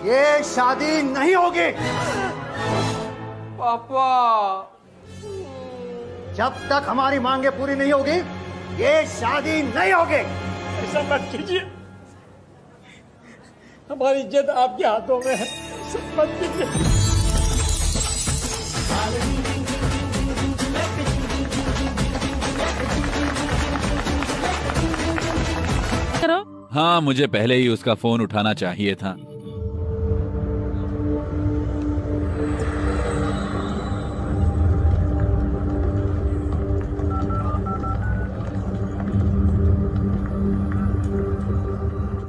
ये शादी नहीं होगी। पापा, जब तक हमारी मांगे पूरी नहीं होगी ये शादी नहीं होगी। ऐसा मत कीजिए, हमारी इज्जत आपके हाथों में है। ऐसा मत कीजिए। करो। हाँ, मुझे पहले ही उसका फोन उठाना चाहिए था।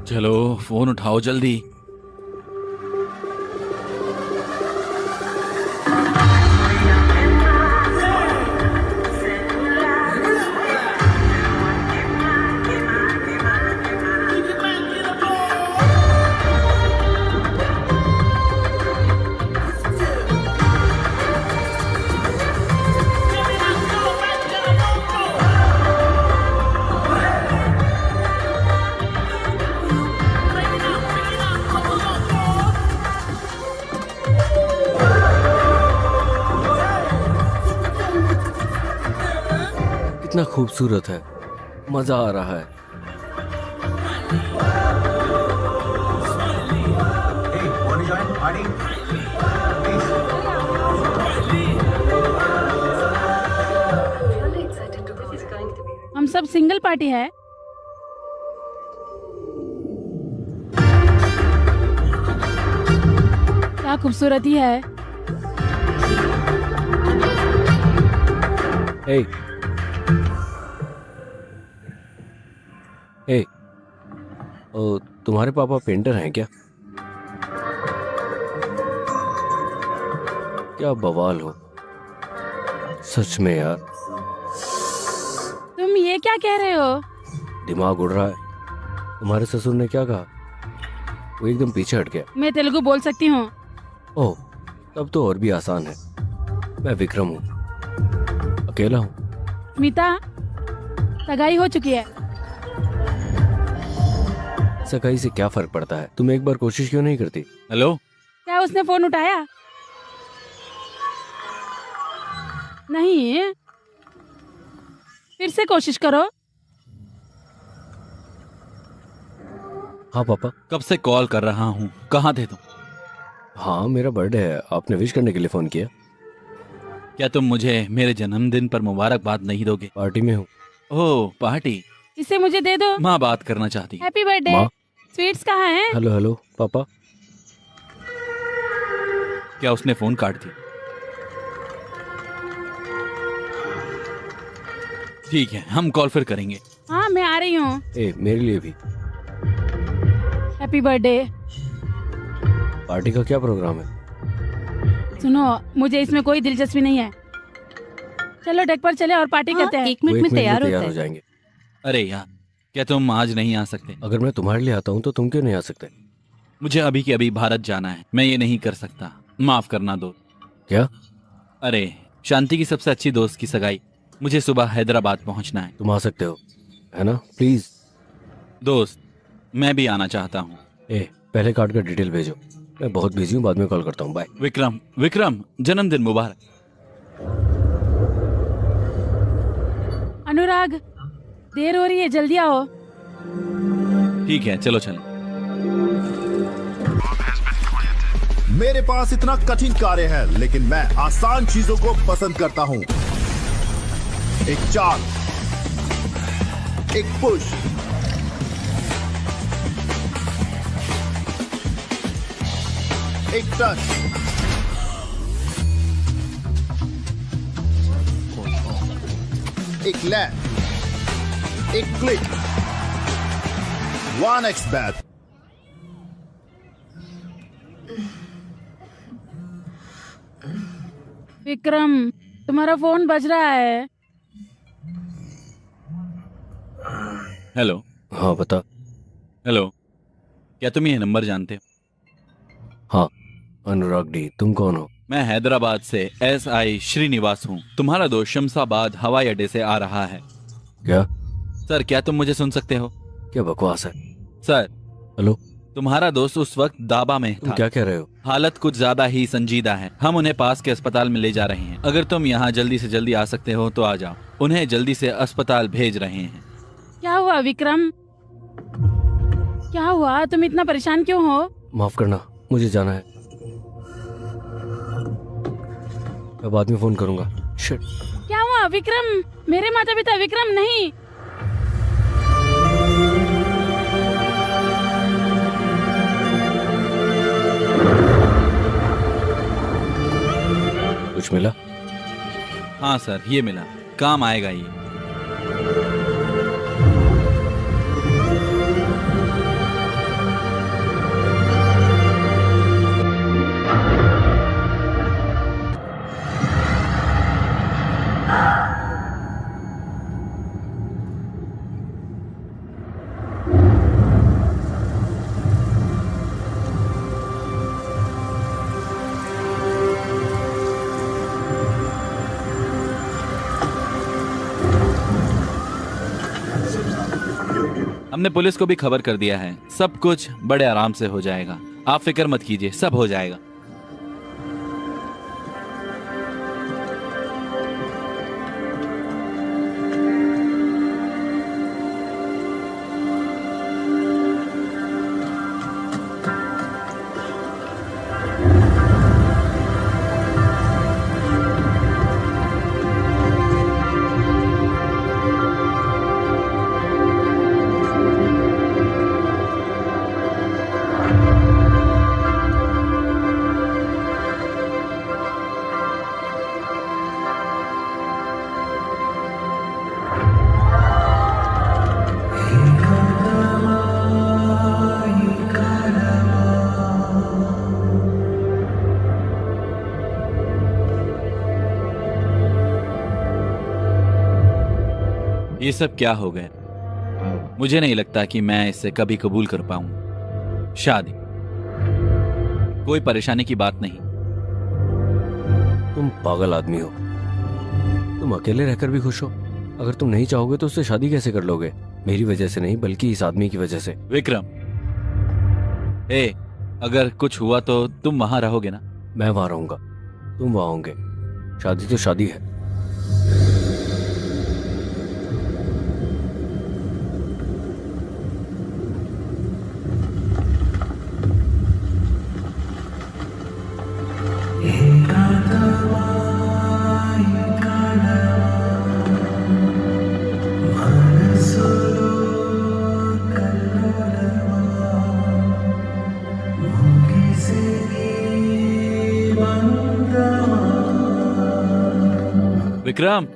चलो फोन उठाओ जल्दी। कितना खूबसूरत है, मजा आ रहा है। हम सब सिंगल पार्टी है। क्या खूबसूरती है। ए, ए, तुम्हारे पापा पेंटर हैं क्या? क्या बवाल हो सच में यार। तुम ये क्या कह रहे हो? दिमाग उड़ रहा है। तुम्हारे ससुर ने क्या कहा? वो एकदम पीछे हट गया। मैं तेलुगु बोल सकती हूँ। ओह, तब तो और भी आसान है। मैं विक्रम हूँ, अकेला हूँ। स्मिता, सगाई हो चुकी है। सगाई से क्या फर्क पड़ता है? तुम एक बार कोशिश क्यों नहीं करती? हेलो, क्या उसने फोन उठाया? नहीं, फिर से कोशिश करो। हाँ पापा। कब से कॉल कर रहा हूँ, कहाँ थे तुम? हाँ, मेरा बर्थडे है, आपने विश करने के लिए फोन किया। क्या तुम मुझे मेरे जन्मदिन पर मुबारकबाद नहीं दोगे? पार्टी में हूँ। ओह, पार्टी। इसे मुझे दे दो। माँ बात करना चाहती है। Happy birthday. माँ? स्वीट्स कहाँ हैं? हेलो हेलो पापा। क्या उसने फोन काट दिया? ठीक है, हम कॉल फिर करेंगे। हाँ, मैं आ रही हूँ। ए, मेरे लिए भी। Happy birthday. पार्टी का क्या प्रोग्राम है? सुनो, मुझे इसमें कोई दिलचस्पी नहीं है। चलो डेक पर चले और पार्टी करते हैं। 1 मिनट में तैयार होता हो है। जाएंगे। अरे यार, क्या तुम आज नहीं आ सकते? अगर मैं तुम्हारे लिए आता हूँ तो तुम क्यों नहीं आ सकते? मुझे अभी के अभी भारत जाना है, मैं ये नहीं कर सकता, माफ करना दो। क्या? अरे, शांति की सबसे अच्छी दोस्त की सगाई, मुझे सुबह हैदराबाद पहुंचना है। तुम आ सकते हो, है ना? प्लीज। दोस्त, मैं भी आना चाहता हूँ। ए, पहले कार्ड का डिटेल भेजो। मैं बहुत बिजी हूँ, बाद में कॉल करता हूँ। बाय। विक्रम, विक्रम, जन्मदिन मुबारक। अनुराग, देर हो रही है, जल्दी आओ। ठीक है, चलो चलो। मेरे पास इतना कठिन कार्य है, लेकिन मैं आसान चीजों को पसंद करता हूं। एक चाल, एक पुश, एक टच, एक लैंड, एक क्लिक, 1x बैट। विक्रम, तुम्हारा फोन बज रहा है। हेलो। हाँ बता। हेलो, क्या तुम ये नंबर जानते हो? हाँ, अनुराग डी। तुम कौन हो? मैं हैदराबाद से SI श्रीनिवास हूँ। तुम्हारा दोस्त शमशाबाद हवाई अड्डे से आ रहा है। क्या? सर, क्या तुम मुझे सुन सकते हो? क्या बकवास है? सर। हेलो। तुम्हारा दोस्त उस वक्त दाबा में तुम था। क्या कह रहे हो? हालत कुछ ज्यादा ही संजीदा है। हम उन्हें पास के अस्पताल में ले जा रहे हैं। अगर तुम यहाँ जल्दी से जल्दी आ सकते हो तो आ जाओ। उन्हें जल्दी से अस्पताल भेज रहे हैं। क्या हुआ विक्रम? क्या हुआ? तुम इतना परेशान क्यों हो? माफ करना, मुझे जाना है। मैं बाद में फोन करूंगा। शिट। क्या हुआ विक्रम? मेरे माता पिता विक्रम नहीं। कुछ मिला? हाँ सर, ये मिला। काम आएगा ये। हमने पुलिस को भी खबर कर दिया है। सब कुछ बड़े आराम से हो जाएगा। आप फिक्र मत कीजिए, सब हो जाएगा। ये सब क्या हो गया? मुझे नहीं लगता कि मैं इसे कभी कबूल कर पाऊंगा। शादी कोई परेशानी की बात नहीं। तुम पागल आदमी हो। तुम अकेले रहकर भी खुश हो। अगर तुम नहीं चाहोगे तो उससे शादी कैसे कर लोगे? मेरी वजह से नहीं, बल्कि इस आदमी की वजह से। विक्रम, अगर कुछ हुआ तो तुम वहां रहोगे ना? मैं वहां रहूंगा, तुम वहां होंगे। शादी तो शादी है। विक्रम,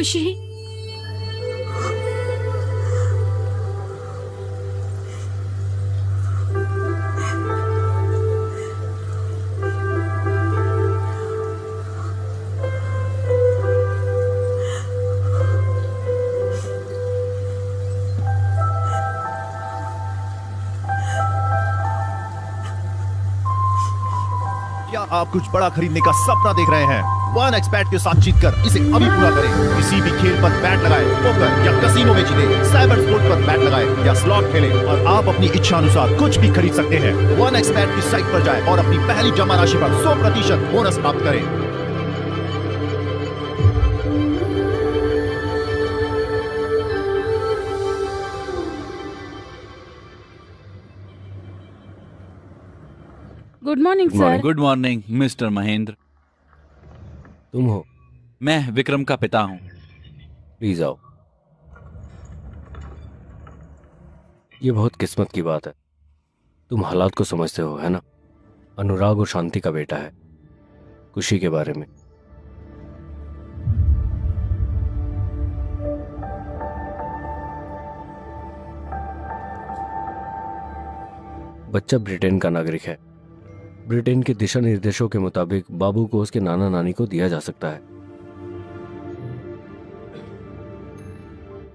खुशी। क्या आप कुछ बड़ा खरीदने का सपना देख रहे हैं? वन एक्सपैट के साथ जीतकर इसे अभी पूरा करें। किसी भी खेल पर बैट लगाएं, पोकर या कसीनो में जीतें, साइबर स्पोर्ट पर बैट लगाएं या स्लॉट खेलें और आप अपनी इच्छा अनुसार कुछ भी खरीद सकते हैं। वन एक्सपैट की साइट पर जाएं और अपनी पहली जमा राशि पर 100% बोनस प्राप्त करें। Good morning Good morning. Sir. Good morning mister Mahendra. तुम हो? मैं विक्रम का पिता हूँ। प्लीज आओ। ये बहुत किस्मत की बात है। तुम हालात को समझते हो, है ना? अनुराग और शांति का बेटा है। खुशी के बारे में। बच्चा ब्रिटेन का नागरिक है। ब्रिटेन के दिशा निर्देशों के मुताबिक बाबू को उसके नाना नानी को दिया जा सकता है।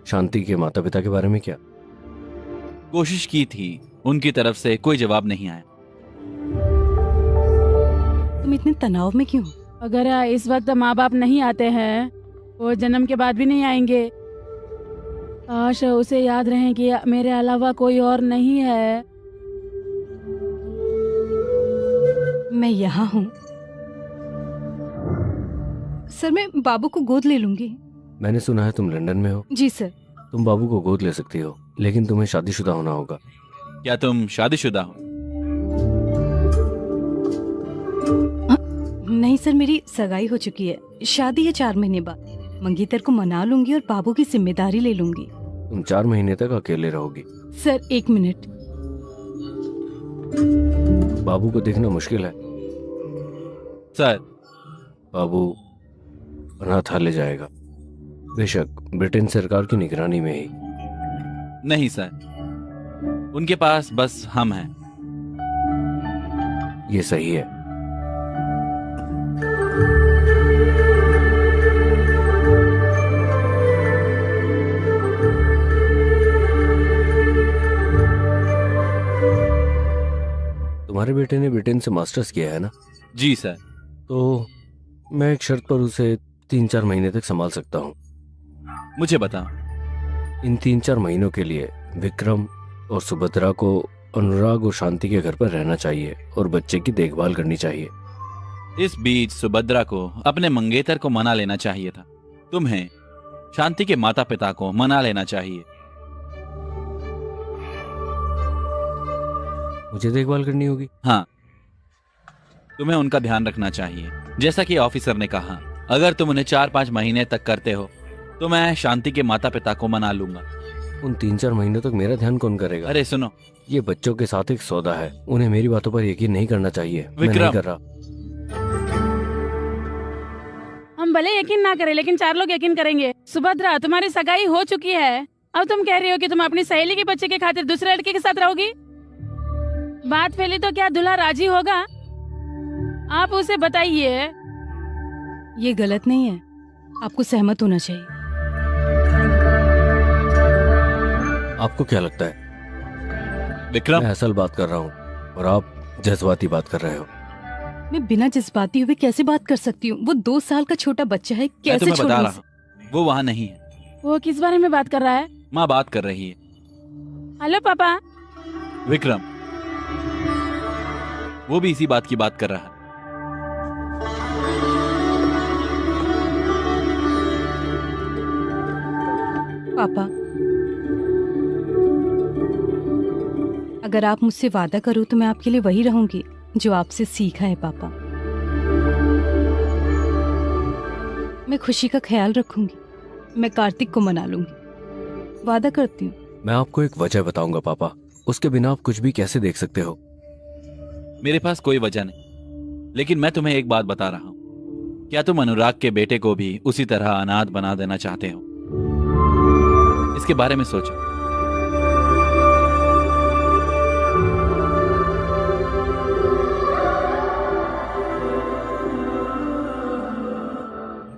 शांति के माता पिता के बारे में क्या? कोशिश की थी, उनकी तरफ से कोई जवाब नहीं आया। तुम इतने तनाव में क्यों? अगर इस वक्त माँ बाप नहीं आते हैं, वो जन्म के बाद भी नहीं आएंगे। काश उसे याद रहे कि मेरे अलावा कोई और नहीं है। मैं यहाँ हूँ सर। मैं बाबू को गोद ले लूंगी। मैंने सुना है तुम लंदन में हो। जी सर। तुम बाबू को गोद ले सकती हो, लेकिन तुम्हें शादीशुदा होना होगा। क्या तुम शादीशुदा हो? नहीं सर, मेरी सगाई हो चुकी है। शादी है 4 महीने बाद। मंगेतर को मना लूंगी और बाबू की जिम्मेदारी ले लूंगी। तुम 4 महीने तक अकेले रहोगी। Sir 1 minute. बाबू को देखना मुश्किल है। सर, बाबू अनाथालय जाएगा, बेशक ब्रिटेन सरकार की निगरानी में ही। नहीं सर, उनके पास बस हम हैं। ये सही है। तुम्हारे बेटे ने ब्रिटेन से मास्टर्स किया है ना? जी सर। तो मैं एक शर्त पर उसे 3-4 महीने तक संभाल सकता हूँ। मुझे बताओ। इन 3-4 महीनों के लिए विक्रम और सुभद्रा को अनुराग और शांति के घर पर रहना चाहिए और बच्चे की देखभाल करनी चाहिए। इस बीच सुभद्रा को अपने मंगेतर को मना लेना चाहिए था। तुम्हें शांति के माता पिता को मना लेना चाहिए। मुझे देखभाल करनी होगी? हाँ, तुम्हें उनका ध्यान रखना चाहिए। जैसा कि ऑफिसर ने कहा, अगर तुम उन्हें 4-5 महीने तक करते हो तो मैं शांति के माता पिता को मना लूंगा। उन 3-4 महीनों तक मेरा ध्यान कौन करेगा? अरे सुनो, ये बच्चों के साथ एक सौदा है। उन्हें मेरी बातों पर यकीन नहीं करना चाहिए। मैं विक्रम। नहीं कर रहा। हम भले यकीन ना करें, लेकिन 4 लोग यकीन करेंगे। सुभद्रा, तुम्हारी सगाई हो चुकी है। अब तुम कह रही हो कि तुम अपनी सहेली के बच्चे के खातिर दूसरे लड़के के साथ रहोगी। बात फैली तो क्या दूल्हा राजी होगा? आप उसे बताइए। ये गलत नहीं है, आपको सहमत होना चाहिए। आपको क्या लगता है? विक्रम, मैं असल बात कर रहा हूँ और आप जज्बाती बात कर रहे हो। मैं बिना जज्बाती हुए कैसे बात कर सकती हूँ? वो 2 साल का छोटा बच्चा है, मैं कैसे तुम्हें बता छोड़ूं रहा उसे? हूँ, वो वहाँ नहीं है। वो किस बारे में बात कर रहा है? माँ बात कर रही है। हेलो पापा। विक्रम, वो भी इसी बात की बात कर रहा है। पापा, अगर आप मुझसे वादा करो तो मैं आपके लिए वही रहूंगी जो आपसे सीखा है। पापा, मैं खुशी का ख्याल रखूंगी। मैं कार्तिक को मना लूंगी, वादा करती हूँ। मैं आपको एक वजह बताऊंगा पापा, उसके बिना आप कुछ भी कैसे देख सकते हो? मेरे पास कोई वजह नहीं, लेकिन मैं तुम्हें एक बात बता रहा हूँ। क्या तुम अनुराग के बेटे को भी उसी तरह अनाथ बना देना चाहते हो? इसके बारे में सोचो।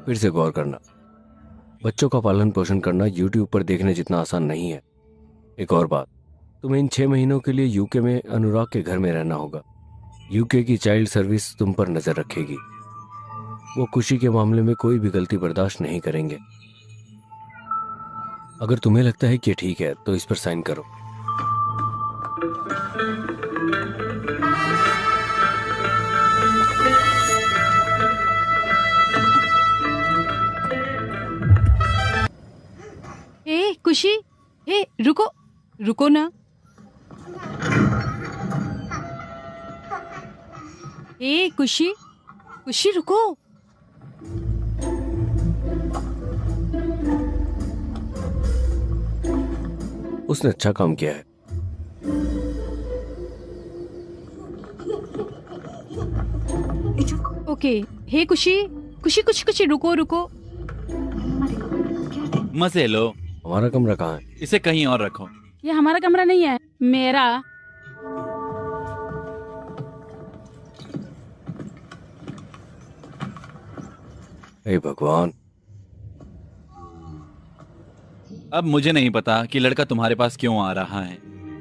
फिर से गौर करना, बच्चों का पालन पोषण करना यूट्यूब पर देखने जितना आसान नहीं है। एक और बात, तुम्हें इन 6 महीनों के लिए यूके में अनुराग के घर में रहना होगा। यूके की चाइल्ड सर्विस तुम पर नजर रखेगी। वो खुशी के मामले में कोई भी गलती बर्दाश्त नहीं करेंगे। अगर तुम्हें लगता है कि ठीक है तो इस पर साइन करो। ए खुशी, ए रुको, रुको ना। ए खुशी, खुशी रुको। उसने अच्छा काम किया है। ओके, हे खुशी, खुशी कुछ कुछ रुको रुको। मजे लो। हमारा कमरा कहाँ है? इसे कहीं और रखो। ये हमारा कमरा नहीं है, मेरा। हे भगवान। अब मुझे नहीं पता कि लड़का तुम्हारे पास क्यों आ रहा है।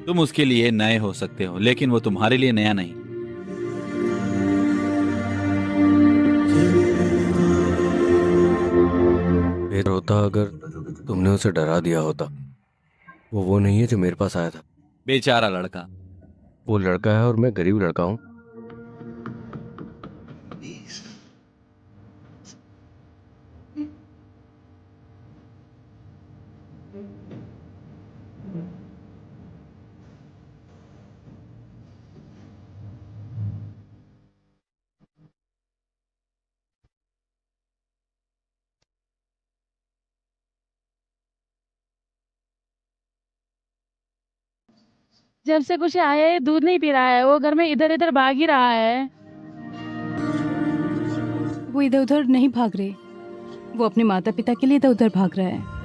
तुम उसके लिए नए हो सकते हो, लेकिन वो तुम्हारे लिए नया नहीं। बेहतर होता अगर तुमने उसे डरा दिया होता। वो नहीं है जो मेरे पास आया था। बेचारा लड़का। वो लड़का है और मैं गरीब लड़का हूँ। जब से कुछ आया है दूध नहीं पी रहा है, वो घर में इधर इधर भाग ही रहा है। वो इधर उधर नहीं भाग रहे, वो अपने माता पिता के लिए इधर उधर भाग रहा है।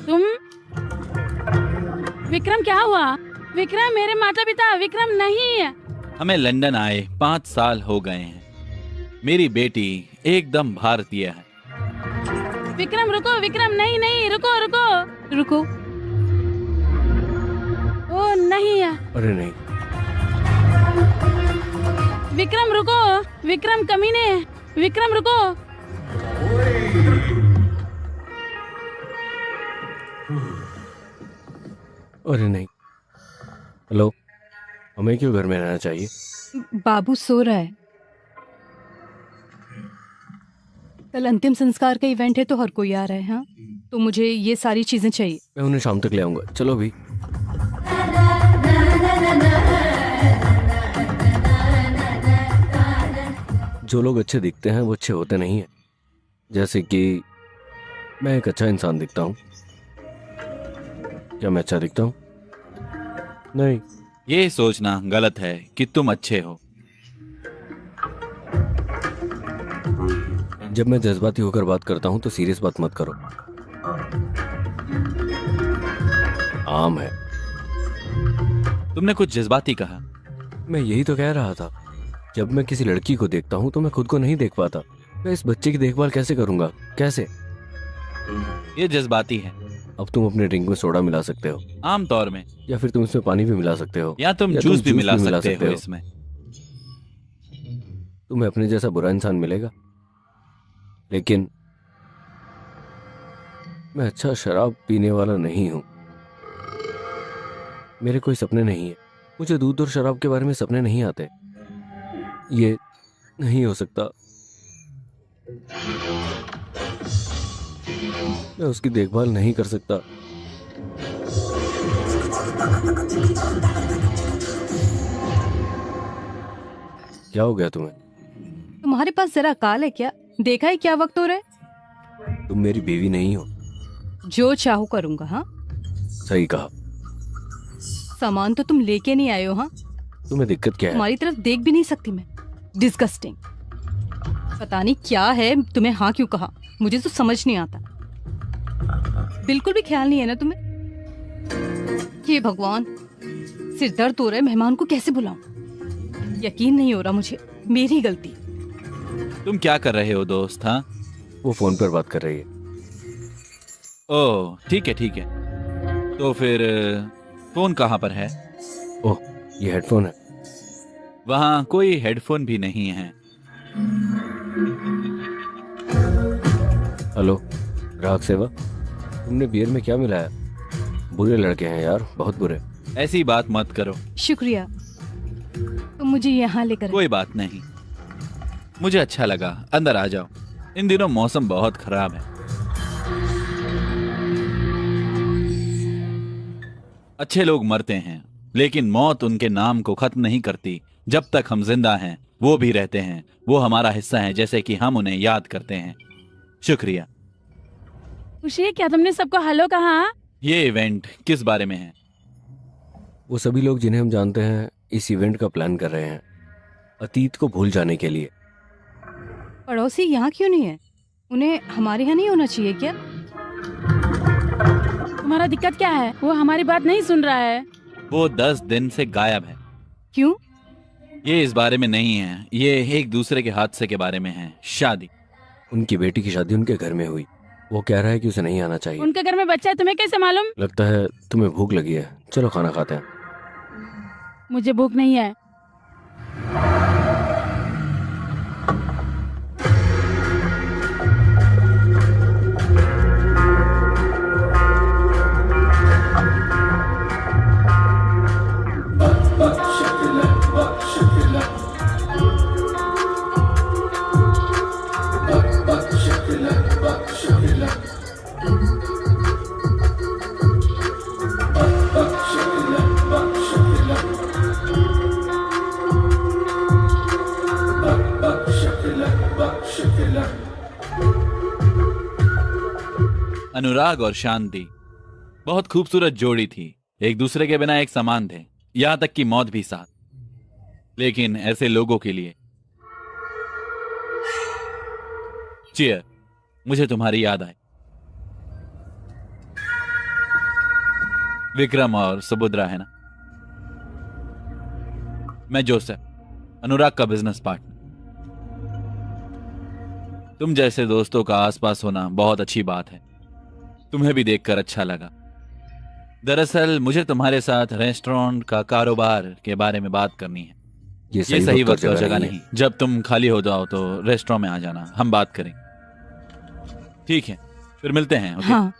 तुम विक्रम, क्या हुआ? विक्रम, मेरे माता पिता विक्रम नहीं है। हमें लंदन आए 5 साल हो गए हैं। मेरी बेटी एकदम भारतीय है। विक्रम रुको, विक्रम नहीं नहीं, रुको रुको रुको। ओ नहीं है। अरे नहीं, विक्रम रुको, विक्रम कमीने, विक्रम रुको। अरे नहीं। हेलो, हमें क्यों घर में रहना चाहिए? बाबू सो रहा है। कल अंतिम संस्कार का इवेंट है तो हर कोई आ रहा है। हाँ, तो मुझे ये सारी चीजें चाहिए। मैं उन्हें शाम तक ले आऊंगा। चलो भी। जो लोग अच्छे दिखते हैं वो अच्छे होते नहीं हैं। जैसे कि मैं एक अच्छा इंसान दिखता हूँ। क्या मैं अच्छा दिखता हूँ? नहीं। ये सोचना गलत है कि तुम अच्छे हो। जब मैं जज्बाती होकर बात करता हूँ तो सीरियस बात मत करो। आम है। तुमने कुछ जज्बाती कहा। मैं यही तो कह रहा था। जब मैं किसी लड़की को देखता हूँ तो मैं खुद को नहीं देख पाता। मैं इस बच्चे की देखभाल कैसे करूंगा? कैसे? ये जज्बाती है। अब तुम अपने ड्रिंक में सोडा मिला सकते हो, आम तौर में, या फिर तुम इसमें पानी भी मिला सकते हो, या तुम जूस भी मिला सकते हो इसमें। तुम्हें अपने जैसा बुरा इंसान मिलेगा? लेकिन मैं अच्छा शराब पीने वाला नहीं हूं। मेरे कोई सपने नहीं है। मुझे दूध और शराब के बारे में सपने नहीं आते। ये नहीं हो सकता। मैं उसकी देखभाल नहीं कर सकता। क्या हो गया तुम्हें? तुम्हारे पास जरा अकाल है क्या? देखा है क्या वक्त हो रहा है? तुम मेरी बीवी नहीं हो। जो चाहूँ करूंगा। हाँ, सही कहा। सामान तो तुम लेके नहीं आए हो। हाँ, तुम्हें दिक्कत क्या है? तुम्हारी तरफ देख भी नहीं सकती मैं। डिस्गस्टिंग। पता नहीं क्या है, तुम्हें हाँ क्यों कहा मुझे तो समझ नहीं आता। बिल्कुल भी ख्याल नहीं है ना तुम्हें? ये भगवान, सिर दर्द हो रहा है। मेहमान को कैसे बुलाऊं? यकीन नहीं हो रहा मुझे, मेरी गलती। तुम क्या कर रहे हो दोस्त? हाँ, वो फोन पर बात कर रही है। ओह ठीक है ठीक है। तो फिर फोन कहाँ पर है? ओह, ये हेडफोन है। वहाँ कोई हेडफोन भी नहीं है। हेलो, ग्राहक सेवा। तुमने बियर में क्या मिलाया? बुरे लड़के हैं यार, बहुत बुरे। ऐसी बात मत करो। शुक्रिया, तुम मुझे यहाँ लेकर आए। कोई बात नहीं, मुझे अच्छा लगा। अंदर आ जाओ। इन दिनों मौसम बहुत खराब है। अच्छे लोग मरते हैं, लेकिन मौत उनके नाम को खत्म नहीं करती। जब तक हम जिंदा हैं वो भी रहते हैं। वो हमारा हिस्सा हैं, जैसे कि हम उन्हें याद करते हैं। शुक्रिया। खुशी, क्या तुमने सबको हेलो कहा? ये इवेंट किस बारे में है? वो सभी लोग जिन्हें हम जानते हैं इस इवेंट का प्लान कर रहे हैं, अतीत को भूल जाने के लिए। पड़ोसी यहाँ क्यों नहीं है? उन्हें हमारे यहाँ नहीं होना चाहिए क्या? तुम्हारा दिक्कत क्या है? वो हमारी बात नहीं सुन रहा है। वो 10 दिन से गायब है। क्यों? ये इस बारे में नहीं है, ये एक दूसरे के हादसे के बारे में है। शादी। उनकी बेटी की शादी उनके घर में हुई। वो कह रहा है कि उसे नहीं आना चाहिए। उनके घर में बच्चा है, तुम्हें कैसे मालूम? लगता है तुम्हें भूख लगी है। चलो खाना खाते हैं। मुझे भूख नहीं है। अनुराग और शांति बहुत खूबसूरत जोड़ी थी। एक दूसरे के बिना एक समान थे, यहां तक कि मौत भी साथ। लेकिन ऐसे लोगों के लिए चीयर। मुझे तुम्हारी याद आई। विक्रम और सुभद्रा है ना? मैं जोसेफ, अनुराग का बिजनेस पार्टनर। तुम जैसे दोस्तों का आसपास होना बहुत अच्छी बात है। तुम्हें भी देखकर अच्छा लगा। दरअसल मुझे तुम्हारे साथ रेस्टोरेंट का कारोबार के बारे में बात करनी है। ये सही वक्त और जगह नहीं। जब तुम खाली हो जाओ तो रेस्टोरेंट में आ जाना, हम बात करेंगे। ठीक है, फिर मिलते हैं। ओके? हाँ।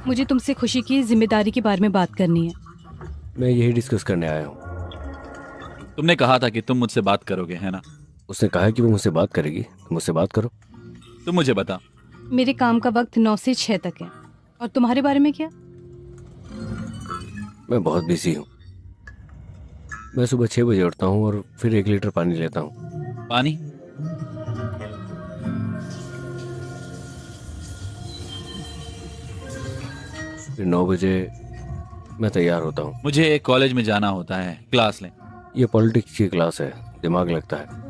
मुझे तुमसे खुशी की जिम्मेदारी के बारे में बात करनी है। मैं यही डिस्कस करने आया हूँ। तुमने कहा था कि तुम मुझसे बात करोगे, है ना? उसने कहा कि वो मुझसे बात करेगी। तुम मुझसे बात करो। तुम मुझे बताओ। मेरे काम का वक्त 9 से 6 तक है। और तुम्हारे बारे में क्या? मैं बहुत बिजी हूँ। मैं सुबह 6 बजे उठता हूँ और फिर 1 लीटर पानी लेता हूँ। पानी? फिर 9 बजे मैं तैयार होता हूँ। मुझे कॉलेज में जाना होता है, क्लास लें। ये पॉलिटिक्स की क्लास है, दिमाग लगता है।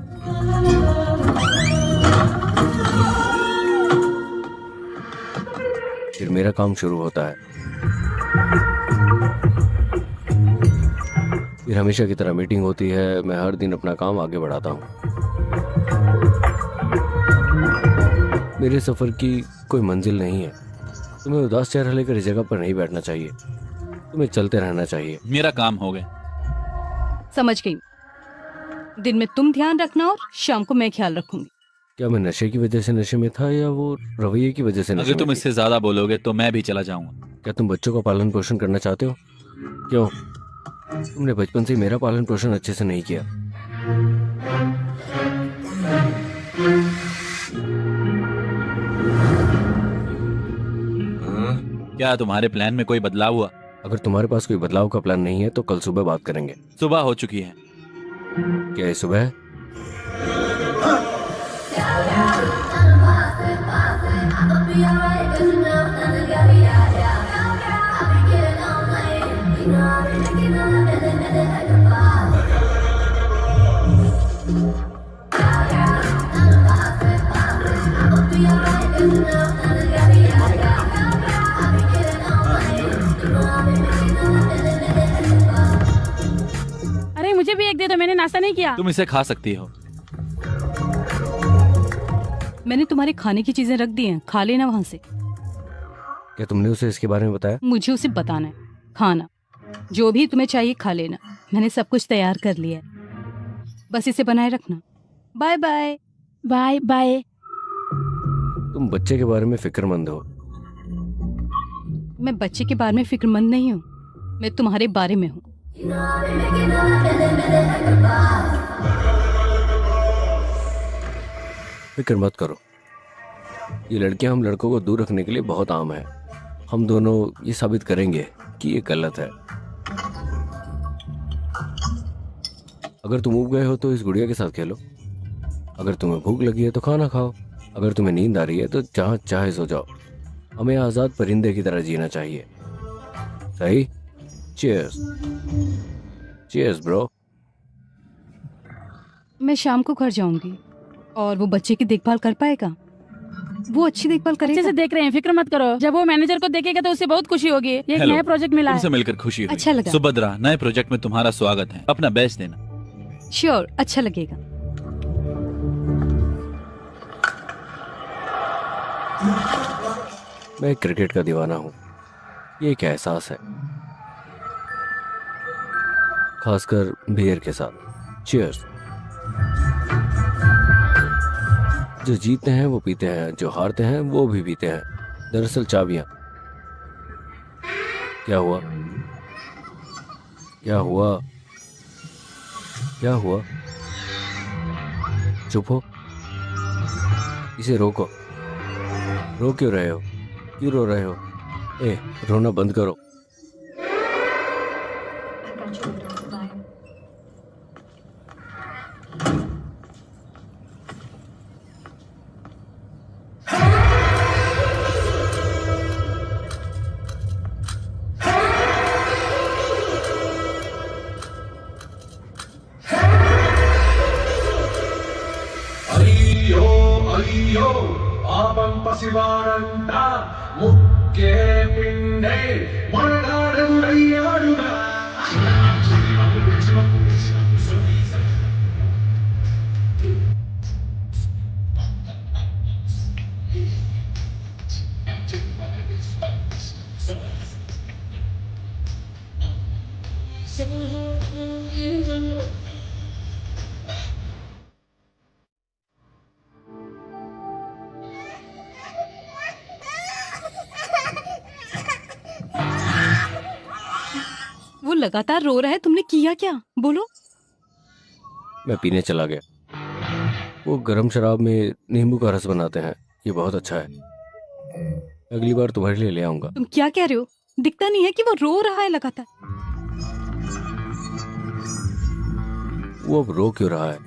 फिर मेरा काम शुरू होता है। फिर हमेशा की तरह मीटिंग होती है। मैं हर दिन अपना काम आगे बढ़ाता हूँ। मेरे सफर की कोई मंजिल नहीं है, तुम्हें उदास चेहरा लेकर इस जगह पर नहीं बैठना चाहिए, तुम्हें चलते रहना चाहिए। मेरा काम हो गया। समझ गई। दिन में तुम ध्यान रखना और शाम को मैं ख्याल रखूंगी। क्या मैं नशे की वजह से नशे में था या वो रवैये की वजह से नशे अगर में तुम थी? इससे ज्यादा बोलोगे तो मैं भी चला जाऊंगा। क्या तुम बच्चों का पालन पोषण करना चाहते हो? क्यों? तुमने बचपन से मेरा पालन पोषण अच्छे से नहीं किया। क्या तुम्हारे प्लान में कोई बदलाव हुआ? अगर तुम्हारे पास कोई बदलाव का प्लान नहीं है तो कल सुबह बात करेंगे। सुबह हो चुकी है। क्या ये सुबह है? अरे मुझे भी एक दे दो, मैंने नाश्ता नहीं किया। तुम इसे खा सकती हो। मैंने तुम्हारे खाने की चीजें रख दी हैं, खा लेना वहां से। क्या तुमने उसे इसके बारे में बताया? मुझे उसे बताना है। खाना जो भी तुम्हें चाहिए खा लेना, मैंने सब कुछ तैयार कर लिया है, बस इसे बनाए रखना। Bye bye. Bye bye. तुम बच्चे के बारे में फिक्रमंद हो। मैं बच्चे के बारे में फिक्रमंद नहीं हूँ, मैं तुम्हारे बारे में हूँ। फिक्र मत करो, ये लड़कियां हम लड़कों को दूर रखने के लिए बहुत आम है। हम दोनों ये साबित करेंगे कि ये गलत है। अगर तुम उब गए हो तो इस गुड़िया के साथ खेलो। अगर तुम्हें भूख लगी है तो खाना खाओ। अगर तुम्हें नींद आ रही है तो जहां चाहे सो जाओ। हमें आजाद परिंदे की तरह जीना चाहिए। सही? चीयर्स। Cheers bro. मैं शाम को घर जाऊंगी और वो बच्चे की देखभाल कर पाएगा? वो अच्छी देखभाल अच्छे करेगा? से देख रहे हैं, फिक्र मत करो। जब वो मैनेजर को देखेगा तो उसे बहुत खुशी होगी। ये एक हेलो। नया प्रोजेक्ट मिला तुमसे है। मिलकर खुशी हुई। अच्छा लगा। सुभद्रा, नए प्रोजेक्ट में तुम्हारा स्वागत है। अपना बेस्ट देना। श्योर, अच्छा लगेगा। मैं क्रिकेट का दीवाना हूँ, ये एक एहसास है, खासकर बियर के साथ। चीयर्स। जो जीतते हैं वो पीते हैं, जो हारते हैं वो भी पीते हैं। दरअसल चाबियां। क्या हुआ? क्या हुआ? क्या हुआ? चुप हो। इसे रोको। रो क्यों रहे हो? क्यों रो रहे हो? ए, रोना बंद करो। अय्यो अय्यो पापं पसिवारंत मुक्के पिंडे मरणारण्ययारुणा वो लगातार रो रहा है, तुमने किया क्या? बोलो। मैं पीने चला गया। वो गरम शराब में नींबू का रस बनाते हैं, ये बहुत अच्छा है। अगली बार तुम्हारे लिए ले आऊंगा। तुम क्या कह रहे हो? दिखता नहीं है कि वो रो रहा है लगातार। वो अब रो क्यों रहा है?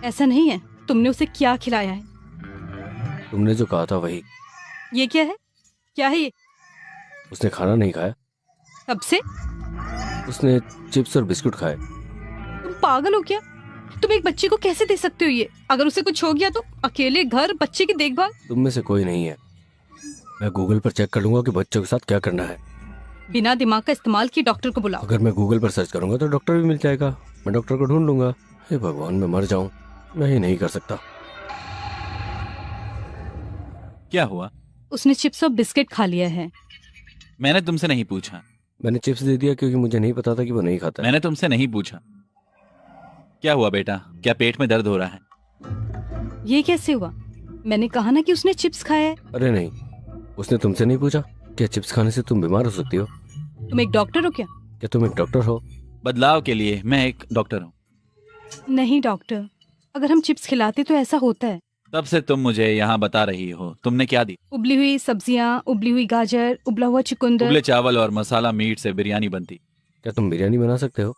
ऐसा नहीं है। तुमने उसे क्या खिलाया है? तुमने जो कहा था वही। ये क्या है? क्या है ये? उसने खाना नहीं खाया, कब से? उसने चिप्स और बिस्कुट खाए। तुम पागल हो क्या? तुम एक बच्चे को कैसे दे सकते हो ये? अगर उसे कुछ हो गया तो? अकेले घर, बच्चे की देखभाल। तुम में से कोई नहीं है। मैं गूगल पर चेक कर लूंगा कि बच्चों के साथ क्या करना है। बिना दिमाग का इस्तेमाल किए डॉक्टर को बुलाओ। अगर मैं गूगल पर सर्च करूंगा तो डॉक्टर भी मिल जाएगा। मैं डॉक्टर को ढूंढ लूंगा। हे भगवान, मैं मर जाऊं, मैं ये नहीं कर सकता। क्या हुआ? उसने चिप्स और बिस्किट खा लिया है। मैंने तुमसे नहीं पूछा। मैंने चिप्स दे दिया क्योंकि मुझे नहीं पता था कि वो नहीं खाता है। मैंने तुमसे नहीं पूछा। क्या हुआ बेटा, क्या पेट में दर्द हो रहा है? ये कैसे हुआ? मैंने कहा ना कि उसने चिप्स खाया है। अरे नहीं, उसने तुमसे नहीं पूछा? क्या चिप्स खाने से तुम बीमार हो सकती हो? तुम एक डॉक्टर हो क्या? क्या तुम एक डॉक्टर हो? बदलाव के लिए मैं एक डॉक्टर हूँ। नहीं डॉक्टर, अगर हम चिप्स खिलाते तो ऐसा होता है। तब से तुम मुझे यहाँ बता रही हो, तुमने क्या दी? उबली हुई सब्जियां, उबली हुई गाजर, उबला हुआ चुकंदर। उबले चावल और मसाला मीट से बिरयानी बनती। क्या तुम बिरयानी बना सकते हो?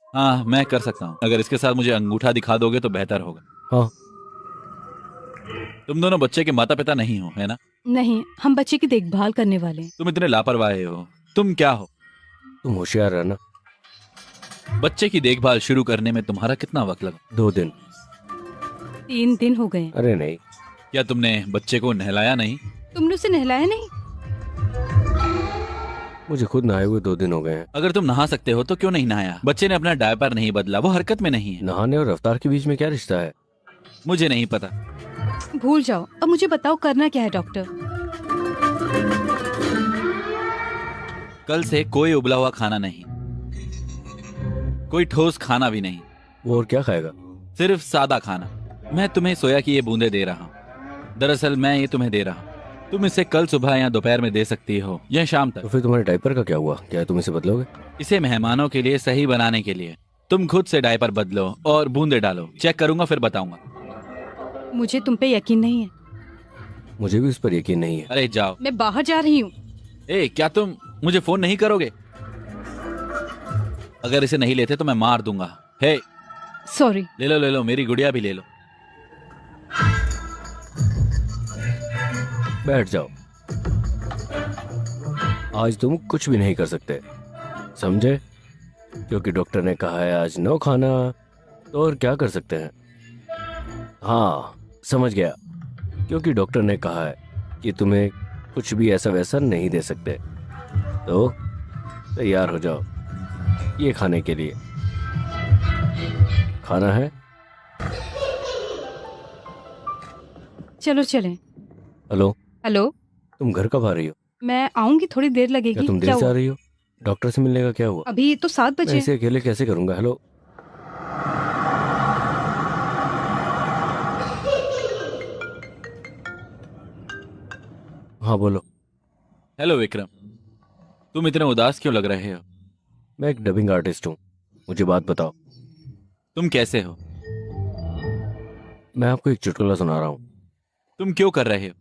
हाँ, मैं कर सकता हूँ। अगर इसके साथ मुझे अंगूठा दिखा दोगे तो बेहतर होगा। हाँ। तुम दोनों बच्चे के माता पिता नहीं हो, है ना? नहीं, हम बच्चे की देखभाल करने वाले हैं। तुम इतने लापरवाह हो। तुम क्या हो? तुम होशियार रहना। बच्चे की देखभाल शुरू करने में तुम्हारा कितना वक्त लगा? 2 दिन। 3 दिन हो गए। अरे नहीं। क्या तुमने बच्चे को नहलाया नहीं? तुमने उसे नहलाया नहीं? मुझे खुद नहाए हुए 2 दिन हो गए हैं। अगर तुम नहा सकते हो तो क्यों नहीं नहाया? बच्चे ने अपना डायपर नहीं बदला, वो हरकत में नहीं है। नहाने और रफ्तार के बीच में क्या रिश्ता है? मुझे नहीं पता। भूल जाओ। अब मुझे बताओ करना क्या है डॉक्टर? कल से कोई उबला हुआ खाना नहीं, कोई ठोस खाना भी नहीं। वो और क्या खाएगा? सिर्फ सादा खाना। मैं तुम्हें सोया की ये बूंदे दे रहा हूँ। दरअसल मैं ये तुम्हें दे रहा हूँ। तुम इसे कल सुबह या दोपहर में दे सकती हो या शाम तो तक। फिर तुम्हारे डायपर का क्या हुआ? क्या तुम इसे बदलोगे? इसे मेहमानों के लिए सही बनाने के लिए तुम खुद से डायपर बदलो और बूंदे डालो। चेक करूंगा फिर बताऊंगा। मुझे तुम पे यकीन नहीं है। मुझे भी उस पर यकीन नहीं है। अरे जाओ। मैं बाहर जा रही हूँ। ए, क्या तुम मुझे फोन नहीं करोगे? अगर इसे नहीं लेते तो मैं मार दूंगा। हे, सॉरी। ले लो, मेरी गुड़िया भी ले लो। बैठ जाओ। आज तुम कुछ भी नहीं कर सकते, समझे? क्योंकि डॉक्टर ने कहा है आज नो खाना, तो और क्या कर सकते हैं? हाँ, समझ गया। क्योंकि डॉक्टर ने कहा है कि तुम्हें कुछ भी ऐसा वैसा नहीं दे सकते, तो तैयार हो जाओ ये खाने के लिए। खाना है? चलो चलें। हेलो। हेलो। तुम घर कब आ रही हो? मैं आऊंगी, थोड़ी देर लगेगी। क्या तुम देर से आ रही हो? डॉक्टर से मिलने का क्या हुआ? अभी तो 7 मैं बजे। इसे अकेले कैसे करूंगा? हेलो। हाँ बोलो। हेलो विक्रम, तुम इतने उदास क्यों लग रहे हो? मैं एक डबिंग आर्टिस्ट हूँ, मुझे बात बताओ। तुम कैसे हो? मैं आपको एक चुटकुला सुना रहा हूँ। तुम क्यों कर रहे हो?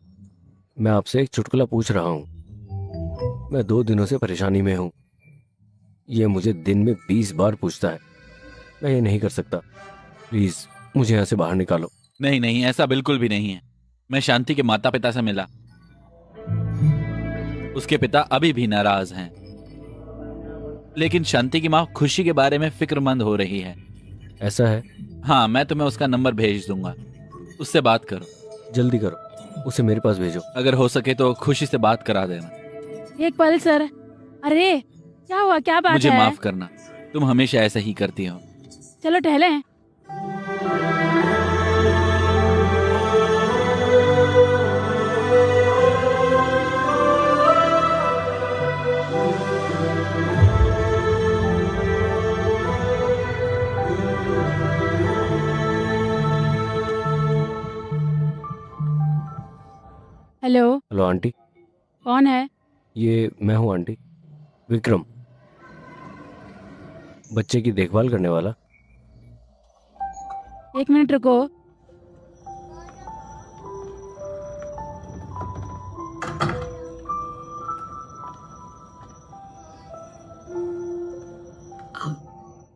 मैं आपसे एक चुटकुला पूछ रहा हूँ। मैं 2 दिनों से परेशानी में हूँ। ये मुझे दिन में 20 बार पूछता है। मैं ये नहीं कर सकता। प्लीज मुझे यहाँ से बाहर निकालो। नहीं नहीं, ऐसा बिल्कुल भी नहीं है। मैं शांति के माता पिता से मिला। उसके पिता अभी भी नाराज हैं, लेकिन शांति की माँ खुशी के बारे में फिक्रमंद हो रही है। ऐसा है? हाँ, मैं तुम्हें उसका नंबर भेज दूंगा, उससे बात करो। जल्दी करो, उसे मेरे पास भेजो। अगर हो सके तो खुशी से बात करा देना। एक पल सर। अरे क्या हुआ, क्या बात मुझे है? माफ करना, तुम हमेशा ऐसा ही करती हो। चलो टहलें। हेलो। Hello aunty. कौन है? ये मैं हूँ आंटी, विक्रम, बच्चे की देखभाल करने वाला। 1 मिनट रुको।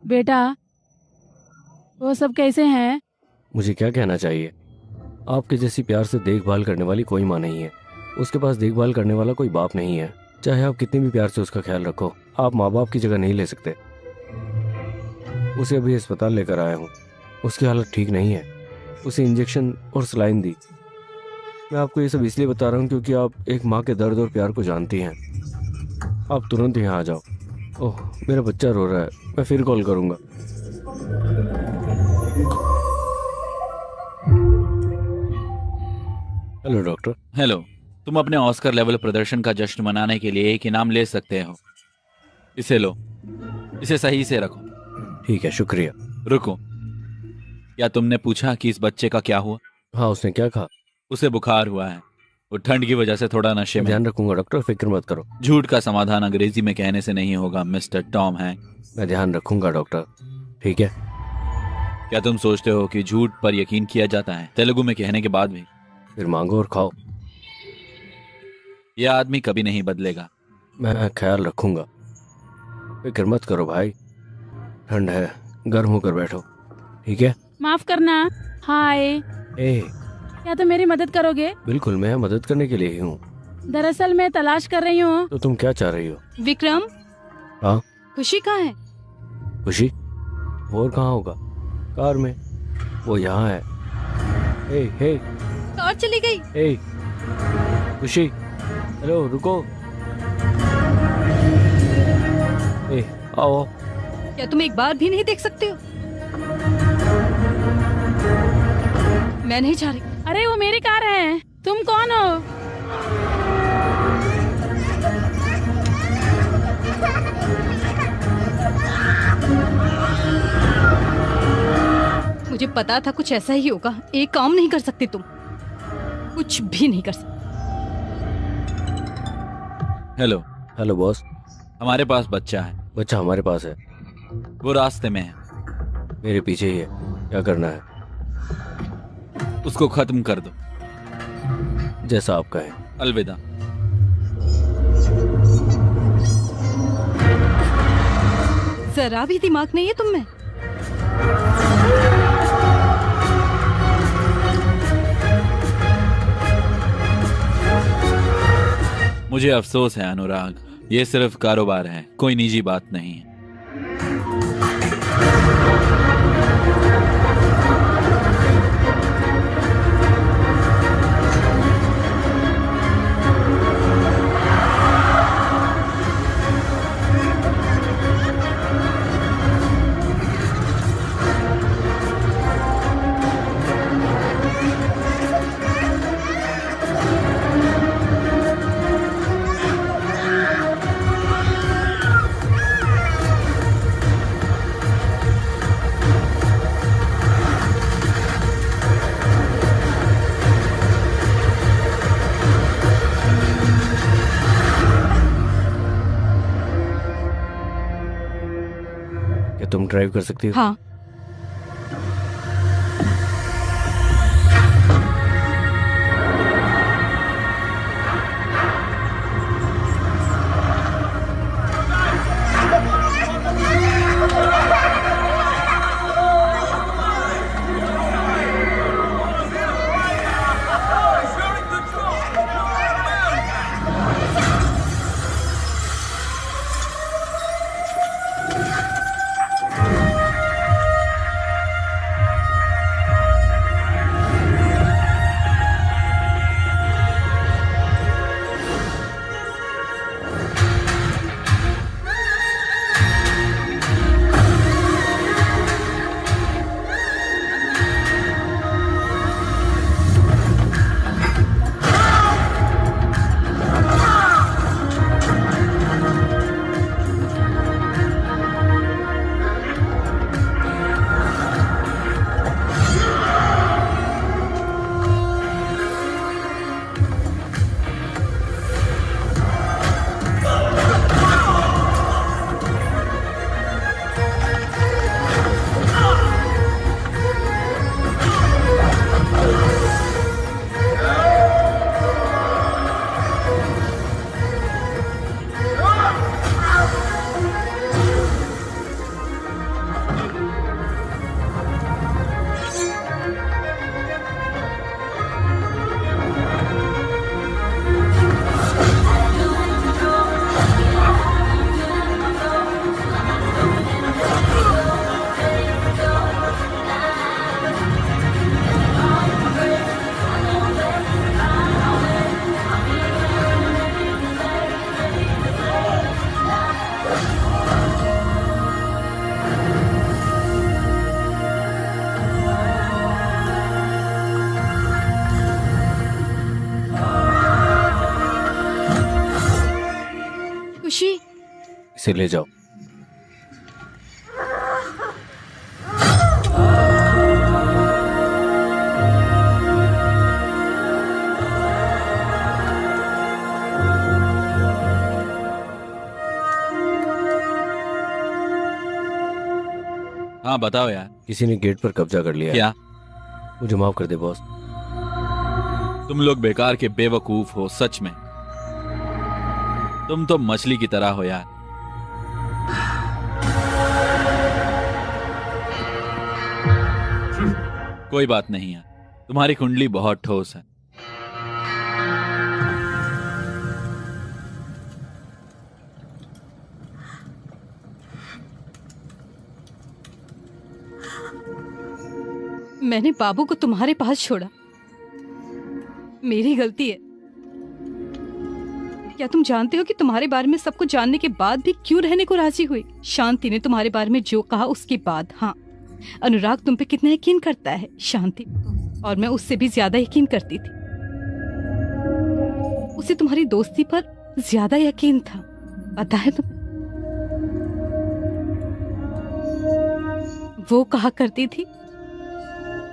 बेटा, वो सब कैसे हैं? मुझे क्या कहना चाहिए? आपके जैसी प्यार से देखभाल करने वाली कोई माँ नहीं है। उसके पास देखभाल करने वाला कोई बाप नहीं है। चाहे आप कितनी भी प्यार से उसका ख्याल रखो, आप माँ बाप की जगह नहीं ले सकते। उसे अभी अस्पताल लेकर आया हूँ, उसकी हालत ठीक नहीं है। उसे इंजेक्शन और सलाइन दी। मैं आपको ये सब इसलिए बता रहा हूँ क्योंकि आप एक माँ के दर्द और प्यार को जानती हैं। आप तुरंत यहाँ आ जाओ। ओह, मेरा बच्चा रो रहा है, मैं फिर कॉल करूँगा। Hello doctor. हेलो, तुम अपने ऑस्कर लेवल प्रदर्शन का जश्न मनाने के लिए एक इनाम ले सकते हो। इसे लो, इसे सही से रखो। ठीक है, शुक्रिया। रुको, क्या तुमने पूछा कि इस बच्चे का क्या हुआ? हाँ, उसने क्या कहा? उसे बुखार हुआ है, वो ठंड की वजह से थोड़ा नशे में। ध्यान रखूंगा डॉक्टर, फिक्र मत करो। झूठ का समाधान अंग्रेजी में कहने से नहीं होगा मिस्टर टॉम हैंक। मैं ध्यान रखूंगा डॉक्टर, ठीक है? क्या तुम सोचते हो कि झूठ पर यकीन किया जाता है तेलुगु में कहने के बाद भी? फिर मांगो और खाओ। यह आदमी कभी नहीं बदलेगा। मैं ख्याल रखूंगा, फिक्र मत करो भाई। ठंड है, गर्म होकर बैठो, ठीक है? माफ करना। हाय, ए, क्या तुम मेरी मदद करोगे? बिल्कुल, मैं मदद करने के लिए ही हूँ। दरअसल मैं तलाश कर रही हूँ। तो तुम क्या चाह रही हो? विक्रम। हाँ? खुशी कहाँ है? खुशी? वो और कहाँ होगा? कार में। वो यहाँ है। हे हे कार चली गई। हे खुशी, हेलो, रुको। ए, आओ। क्या तुम एक बार भी नहीं देख सकते हो? मैं नहीं जा रही। अरे वो मेरी कार है, तुम कौन हो? मुझे पता था कुछ ऐसा ही होगा। एक काम नहीं कर सकते तुम, कुछ भी नहीं कर सकते। हेलो। Hello boss. हमारे पास बच्चा है। बच्चा हमारे पास है, वो रास्ते में है। मेरे पीछे ही है। क्या करना है? उसको खत्म कर दो। जैसा आप कहें। अलविदा। जरा भी दिमाग नहीं है तुम में। मुझे अफसोस है अनुराग, ये सिर्फ कारोबार है, कोई निजी बात नहीं है। क्या तुम ड्राइव कर सकती हो? हाँ। इसे ले जाओ। हाँ बताओ यार। किसी ने गेट पर कब्जा कर लिया है। क्या? मुझे माफ कर दे बॉस। तुम लोग बेकार के बेवकूफ हो सच में। तुम तो मछली की तरह हो यार। कोई बात नहीं यार, तुम्हारी कुंडली बहुत ठोस है। मैंने बाबू को तुम्हारे पास छोड़ा, मेरी गलती है। क्या तुम जानते हो कि तुम्हारे बारे में सब कुछ जानने के बाद भी क्यों रहने को राजी हुई? शांति ने तुम्हारे बारे में जो कहा उसके बाद। हाँ, अनुराग तुम पे कितना यकीन करता है शांति, और मैं उससे भी ज्यादा यकीन करती थी। उसे तुम्हारी दोस्ती पर ज्यादा यकीन था, पता है तुम्हें? वो कहा करती थी,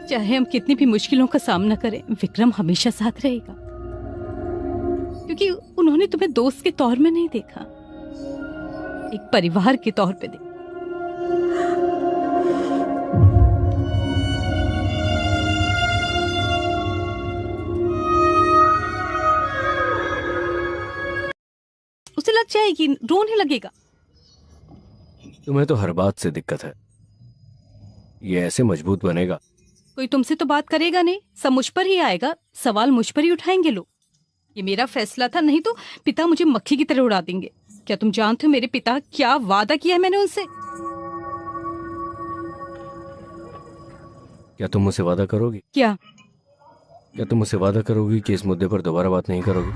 चाहे हम कितनी भी मुश्किलों का सामना करें, विक्रम हमेशा साथ रहेगा। क्योंकि उन्होंने तुम्हें दोस्त के तौर में नहीं देखा, एक परिवार के तौर पे देखा। उसे लग जाएगी, रोने लगेगा। तुम्हें तो हर बात से दिक्कत है। ये ऐसे मजबूत बनेगा। कोई तुमसे तो बात करेगा नहीं, सब मुझ पर ही आएगा, सवाल मुझ पर ही उठाएंगे लोग। ये मेरा फैसला था, नहीं तो पिता मुझे मक्खी की तरह उड़ा देंगे। क्या तुम जानते हो मेरे पिता क्या वादा किया है मैंने उनसे? क्या तुम मुझसे वादा करोगी? क्या? क्या तुम मुझसे वादा करोगी कि इस मुद्दे पर दोबारा बात नहीं करोगी?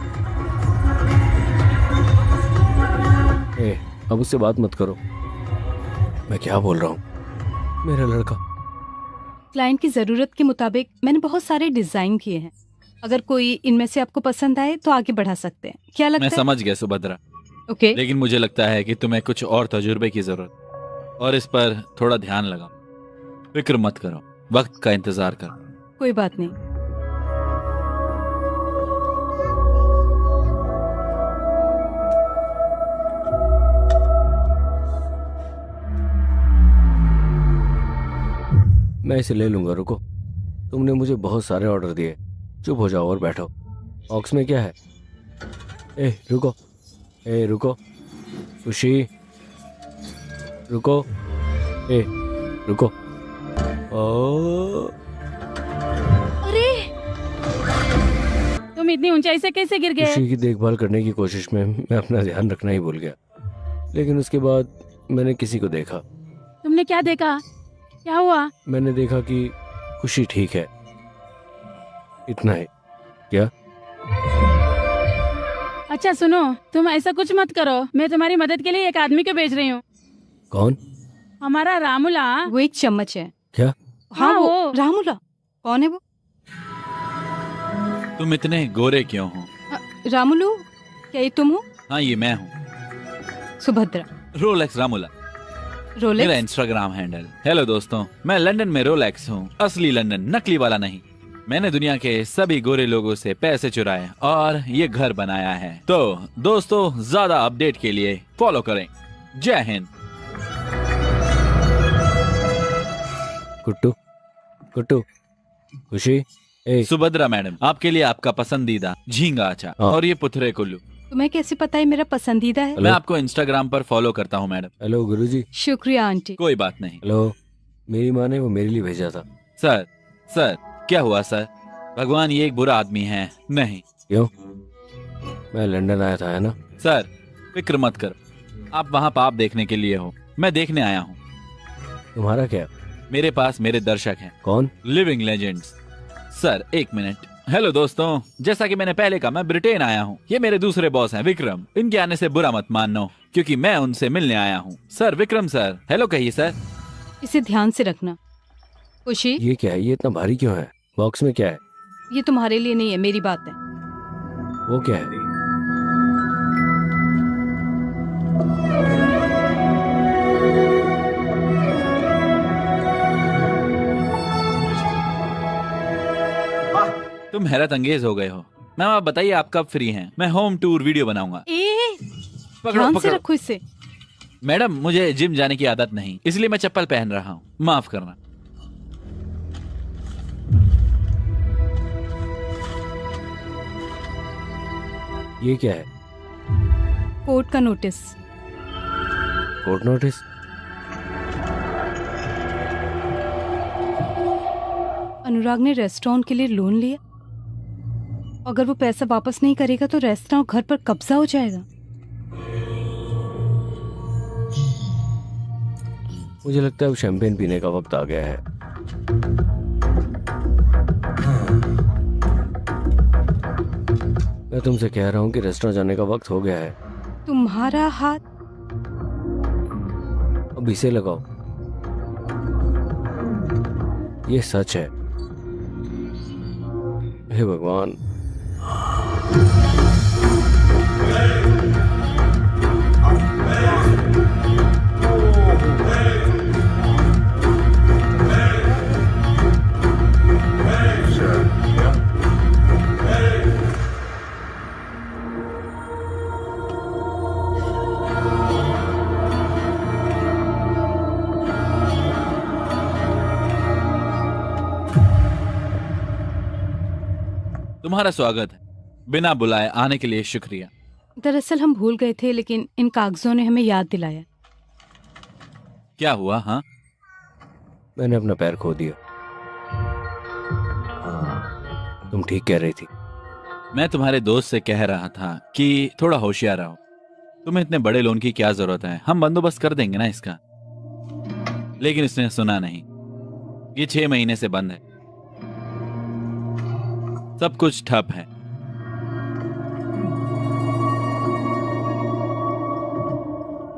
अब उससे बात मत करो। मैं क्या बोल रहा हूँ? मेरा लड़का। क्लाइंट की जरूरत के मुताबिक मैंने बहुत सारे डिजाइन किए हैं। अगर कोई इनमें से आपको पसंद आए तो आगे बढ़ा सकते हैं। क्या लगता मैं है? समझ गया सुभद्रा, ओके। लेकिन मुझे लगता है कि तुम्हें कुछ और तजुर्बे की जरूरत, और इस पर थोड़ा ध्यान लगाओ। फिक्र मत करो, वक्त का इंतजार करो। कोई बात नहीं। मैं इसे ले लूंगा, रुको। तुमने मुझे बहुत सारे ऑर्डर दिए। चुप हो जाओ और बैठो। बॉक्स में क्या है? रुको, रुको, खुशी, रुको, रुको। ओ, अरे तुम इतनी ऊंचाई से कैसे गिर गए? खुशी की देखभाल करने की कोशिश में मैं अपना ध्यान रखना ही भूल गया, लेकिन उसके बाद मैंने किसी को देखा। तुमने क्या देखा? क्या हुआ? मैंने देखा कि खुशी ठीक है, इतना ही। क्या? अच्छा सुनो, तुम ऐसा कुछ मत करो। मैं तुम्हारी मदद के लिए एक आदमी को भेज रही हूँ। कौन? हमारा रामुला। वो एक चम्मच है। क्या? हाँ वो रामुला। कौन है वो? तुम इतने गोरे क्यों हो? रामुलू, क्या ये तुम हो? हाँ ये मैं हूँ, सुभद्रा। रोलेक्स रामुला मेरा रोलेक्स। Instagram handle. हेलो दोस्तों, मैं लंदन में रोलेक्स हूँ, असली लंदन, नकली वाला नहीं। मैंने दुनिया के सभी गोरे लोगों से पैसे चुराए और ये घर बनाया है। तो दोस्तों, ज्यादा अपडेट के लिए फॉलो करें। जय हिंद। कुट्टू, कुट्टू, खुशी। सुभद्रा मैडम, आपके लिए आपका पसंदीदा झींगा अचार हाँ। और ये पुथरे कुल्लू। तुम्हें कैसे पता है मेरा पसंदीदा है? मैं आपको इंस्टाग्राम पर फॉलो करता हूँ मैडम। हेलो गुरुजी। शुक्रिया आंटी। कोई बात नहीं। हेलो, मेरी माँ ने वो मेरे लिए भेजा था। सर क्या हुआ सर? भगवान ये एक बुरा आदमी है। नहीं। क्यों? मैं लंदन आया था, है ना? सर फिक्र मत करो, आप वहाँ पाप देखने के लिए हो, मैं देखने आया हूँ। तुम्हारा क्या? मेरे पास मेरे दर्शक हैं। कौन? Living legends. सर एक मिनट। हेलो दोस्तों, जैसा कि मैंने पहले कहा, मैं ब्रिटेन आया हूँ। ये मेरे दूसरे बॉस हैं विक्रम। इनके आने से बुरा मत मानना, क्योंकि मैं उनसे मिलने आया हूँ। सर विक्रम सर, हेलो कहिए सर। इसे ध्यान से रखना। खुशी, ये क्या है? ये इतना भारी क्यों है? बॉक्स में क्या है? ये तुम्हारे लिए नहीं है, मेरी बात है। वो क्या है? तुम हैरत अंगेज हो गए हो। मैम आप बताइए आप कब फ्री हैं? मैं होम टूर वीडियो बनाऊंगा। पकड़ो ध्यान से पकड़ो। रखो इसे। मैडम मुझे जिम जाने की आदत नहीं, इसलिए मैं चप्पल पहन रहा हूँ, माफ करना। ये क्या है? कोर्ट का नोटिस। Court notice? अनुराग ने रेस्टोरेंट के लिए लोन लिया। अगर वो पैसा वापस नहीं करेगा तो रेस्टोरेंट घर पर कब्जा हो जाएगा। मुझे लगता है अब शैंपेन पीने का वक्त आ गया है। मैं तुमसे कह रहा हूँ कि रेस्टोरेंट जाने का वक्त हो गया है। तुम्हारा हाथ। अब इसे लगाओ। ये सच है। हे भगवान। तुम्हारा स्वागत है। बिना बुलाए आने के लिए शुक्रिया। दरअसल हम भूल गए थे, लेकिन इन कागजों ने हमें याद दिलाया। क्या हुआ? हाँ, मैंने अपना पैर खो दिया। तुम ठीक कह रही थी। मैं तुम्हारे दोस्त से कह रहा था कि थोड़ा होशियार रहो। तुम्हें इतने बड़े लोन की क्या जरूरत है, हम बंदोबस्त कर देंगे ना इसका। लेकिन इसने सुना नहीं। ये 6 महीने से बंद है, सब कुछ ठप है।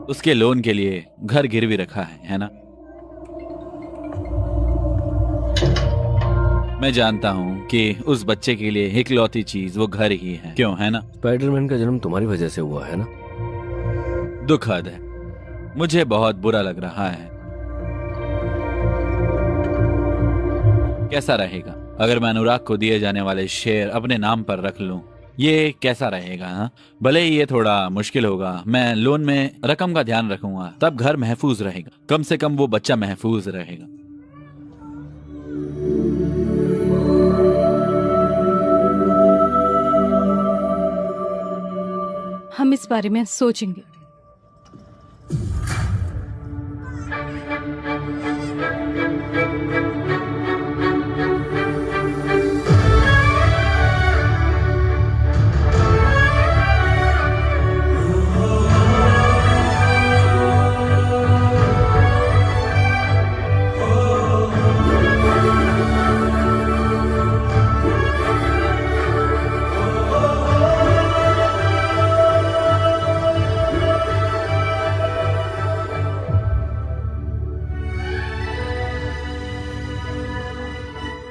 उसके लोन के लिए घर गिरवी रखा है ना? मैं जानता हूं कि उस बच्चे के लिए इकलौती चीज वो घर ही है, क्यों, है ना? स्पाइडरमैन का जन्म तुम्हारी वजह से हुआ है ना? दुखद है, मुझे बहुत बुरा लग रहा है। कैसा रहेगा अगर मैं अनुराग को दिए जाने वाले शेयर अपने नाम पर रख लूं? ये कैसा रहेगा? हाँ, भले ही ये थोड़ा मुश्किल होगा। मैं लोन में रकम का ध्यान रखूंगा, तब घर महफूज रहेगा। कम से कम वो बच्चा महफूज रहेगा। हम इस बारे में सोचेंगे।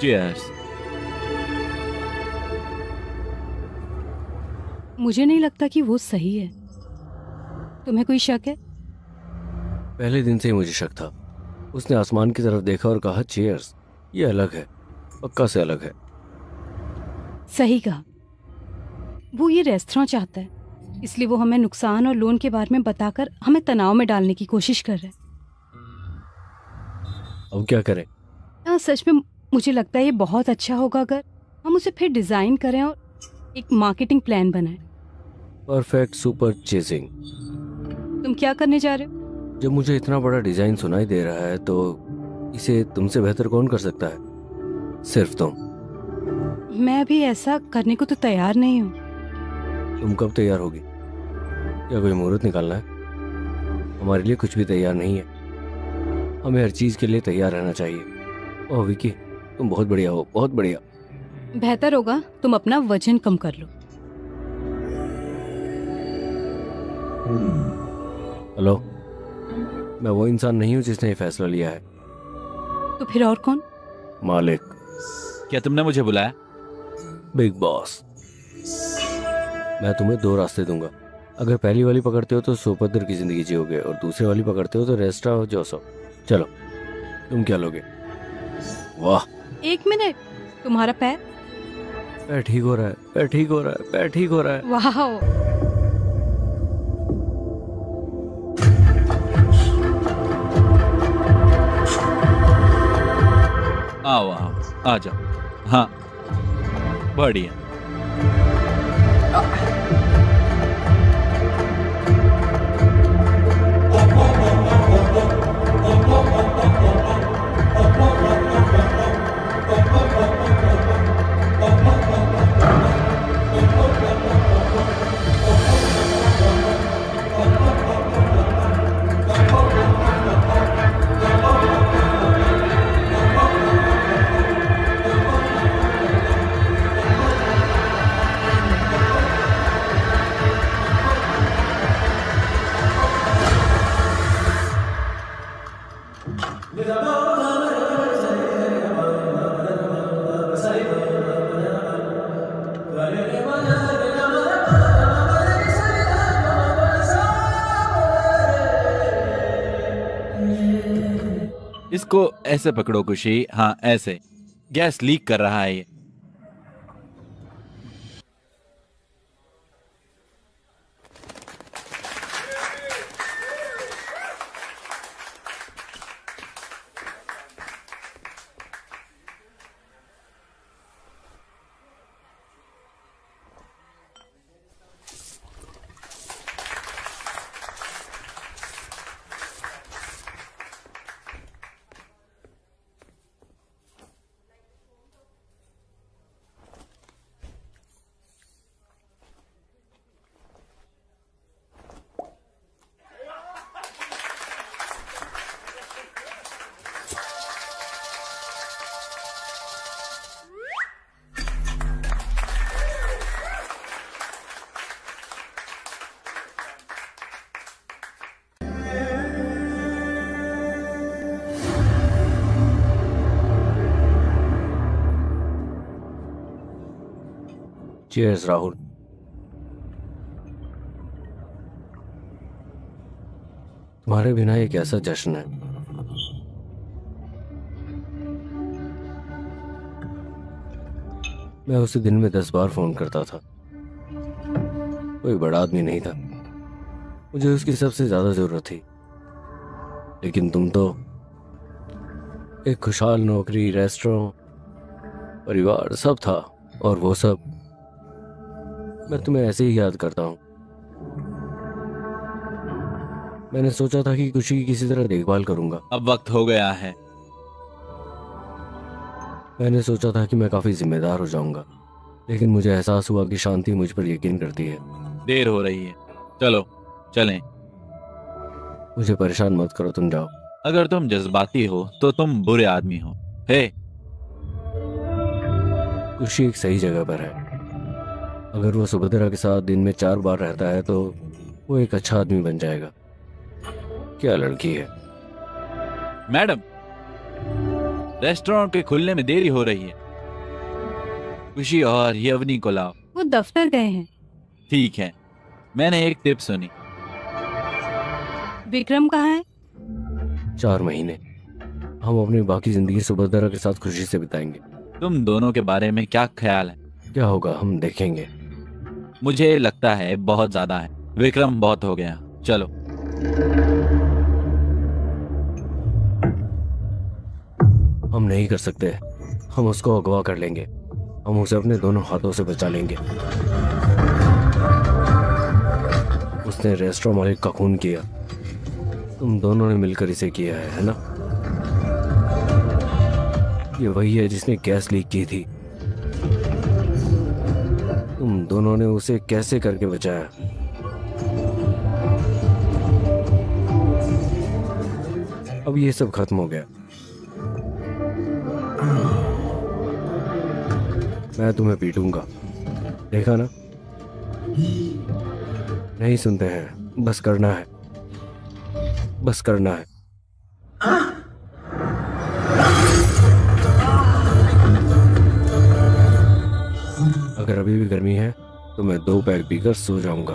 Cheers. मुझे नहीं लगता कि वो सही है। तुम्हें कोई शक है? पहले दिन से ही मुझे शक था। उसने आसमान की तरफ देखा और कहा चीयर्स। ये अलग है, पक्का से अलग है। सही कहा। वो ये रेस्तरां चाहता है, इसलिए वो हमें नुकसान और लोन के बारे में बताकर हमें तनाव में डालने की कोशिश कर रहा है। अब क्या करें? सच में मुझे लगता है ये बहुत अच्छा होगा अगर हम उसे फिर डिजाइन करें और एक मार्केटिंग प्लान बनाएं। Perfect super chasing. तुम क्या करने जा रहे हो? जब मुझे इतना बड़ा डिजाइन सुनाई दे रहा है तो इसे तुमसे बेहतर कौन कर सकता है? सिर्फ तुम। मैं अभी ऐसा करने को तो तैयार नहीं हूँ। तुम कब तैयार होगी? क्या कोई मुहूर्त निकालना है? हमारे लिए कुछ भी तैयार नहीं है। हमें हर चीज के लिए तैयार रहना चाहिए। ओह विकी, तुम बहुत बढ़िया हो, बहुत बढ़िया। बेहतर होगा तुम अपना वजन कम कर लो। हेलो, मैं वो इंसान नहीं हूँ जिसने ये फैसला लिया है। तो फिर और कौन? मालिक, क्या तुमने मुझे बुलाया? Big boss. मैं तुम्हें 2 रास्ते दूंगा। अगर पहली वाली पकड़ते हो तो सुभद्र की जिंदगी जियोगे और दूसरी वाली पकड़ते हो तो रेस्टा हो जोसो। चलो, तुम क्या लोगे? वाह, 1 मिनट। तुम्हारा पैर? पैर ठीक हो रहा है, पैर ठीक हो रहा है, पैर ठीक हो रहा है। वाह, आओ आओ, आ जाओ। हाँ, बढ़िया। इसको ऐसे पकड़ो खुशी, हाँ ऐसे। गैस लीक कर रहा है ये। चीयर्स राहुल। तुम्हारे बिना एक ऐसा जश्न है। मैं उसे दिन में 10 बार फोन करता था। कोई बड़ा आदमी नहीं था, मुझे उसकी सबसे ज्यादा जरूरत थी। लेकिन तुम तो एक खुशहाल नौकरी, रेस्टोरेंट, परिवार सब था, और वो सब मैं तुम्हें ऐसे ही याद करता हूँ। मैंने सोचा था कि खुशी की किसी तरह देखभाल करूंगा। अब वक्त हो गया है। मैंने सोचा था कि मैं काफी जिम्मेदार हो जाऊंगा, लेकिन मुझे एहसास हुआ कि शांति मुझ पर यकीन करती है। देर हो रही है, चलो चलें। मुझे परेशान मत करो, तुम जाओ। अगर तुम जज्बाती हो तो तुम बुरे आदमी हो। हे, खुशी एक सही जगह पर है। अगर वो सुभद्रा के साथ दिन में 4 बार रहता है तो वो एक अच्छा आदमी बन जाएगा। क्या लड़की है। मैडम, रेस्टोरेंट के खुलने में देरी हो रही है। खुशी और यवनी को लाओ। वो दफ्तर गए हैं। ठीक है, मैंने एक टिप सुनी। विक्रम कहाँ है? 4 महीने हम अपनी बाकी जिंदगी सुभद्रा के साथ खुशी से बिताएंगे। तुम दोनों के बारे में क्या ख्याल है? क्या होगा हम देखेंगे। मुझे लगता है बहुत ज्यादा है। विक्रम, बहुत हो गया, चलो। हम नहीं कर सकते। हम उसको अगवा कर लेंगे। हम उसे अपने दोनों हाथों से बचा लेंगे। उसने रेस्टोरेंट मालिक का खून किया। तुम दोनों ने मिलकर इसे किया है ना? ये वही है जिसने गैस लीक की थी। तुम दोनों ने उसे कैसे करके बचाया? अब ये सब खत्म हो गया। मैं तुम्हें पीटूंगा, देखा ना? नहीं सुनते हैं। बस करना है, बस करना है। अगर अभी भी गर्मी है तो मैं 2 पैक पीकर सो जाऊंगा,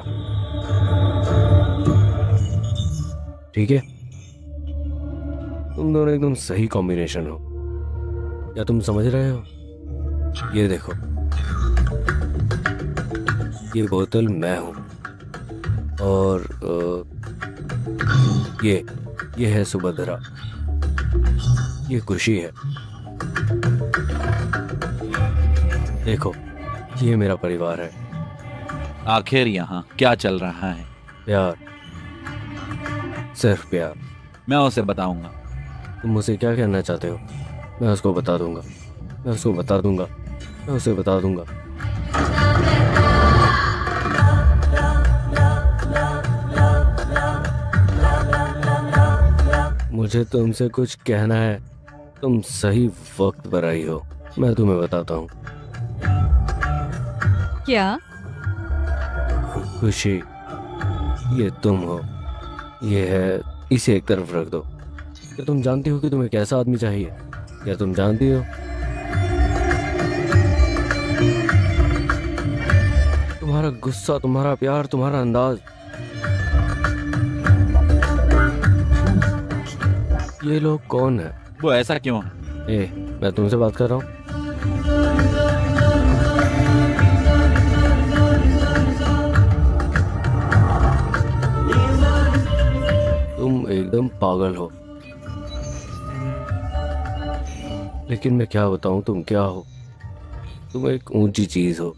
ठीक है? तुम दोनों एकदम सही कॉम्बिनेशन हो। क्या तुम समझ रहे हो? ये देखो, ये बोतल मैं हूँ और ये है सुभद्रा, ये खुशी है। देखो, ये मेरा परिवार है। आखिर यहाँ क्या चल रहा है? प्यार, सिर्फ प्यार। मैं उसे बताऊंगा। तुम मुझे क्या कहना चाहते हो? मैं उसको बता दूंगा, मैं उसको बता दूंगा, मैं उसे बता दूंगा। मुझे तुमसे कुछ कहना है। तुम सही वक्त पर आई हो। मैं तुम्हें बताता हूँ। क्या? खुशी, ये तुम हो। ये है, इसे एक तरफ रख दो। क्या तुम जानती हो कि तुम्हें कैसा आदमी चाहिए? क्या तुम जानती हो? तुम्हारा गुस्सा, तुम्हारा प्यार, तुम्हारा अंदाज, ये लोग कौन है? वो ऐसा क्यों है? मैं तुमसे बात कर रहा हूँ। तुम एकदम पागल हो। लेकिन मैं क्या बताऊं, तुम क्या हो? तुम एक ऊंची चीज हो।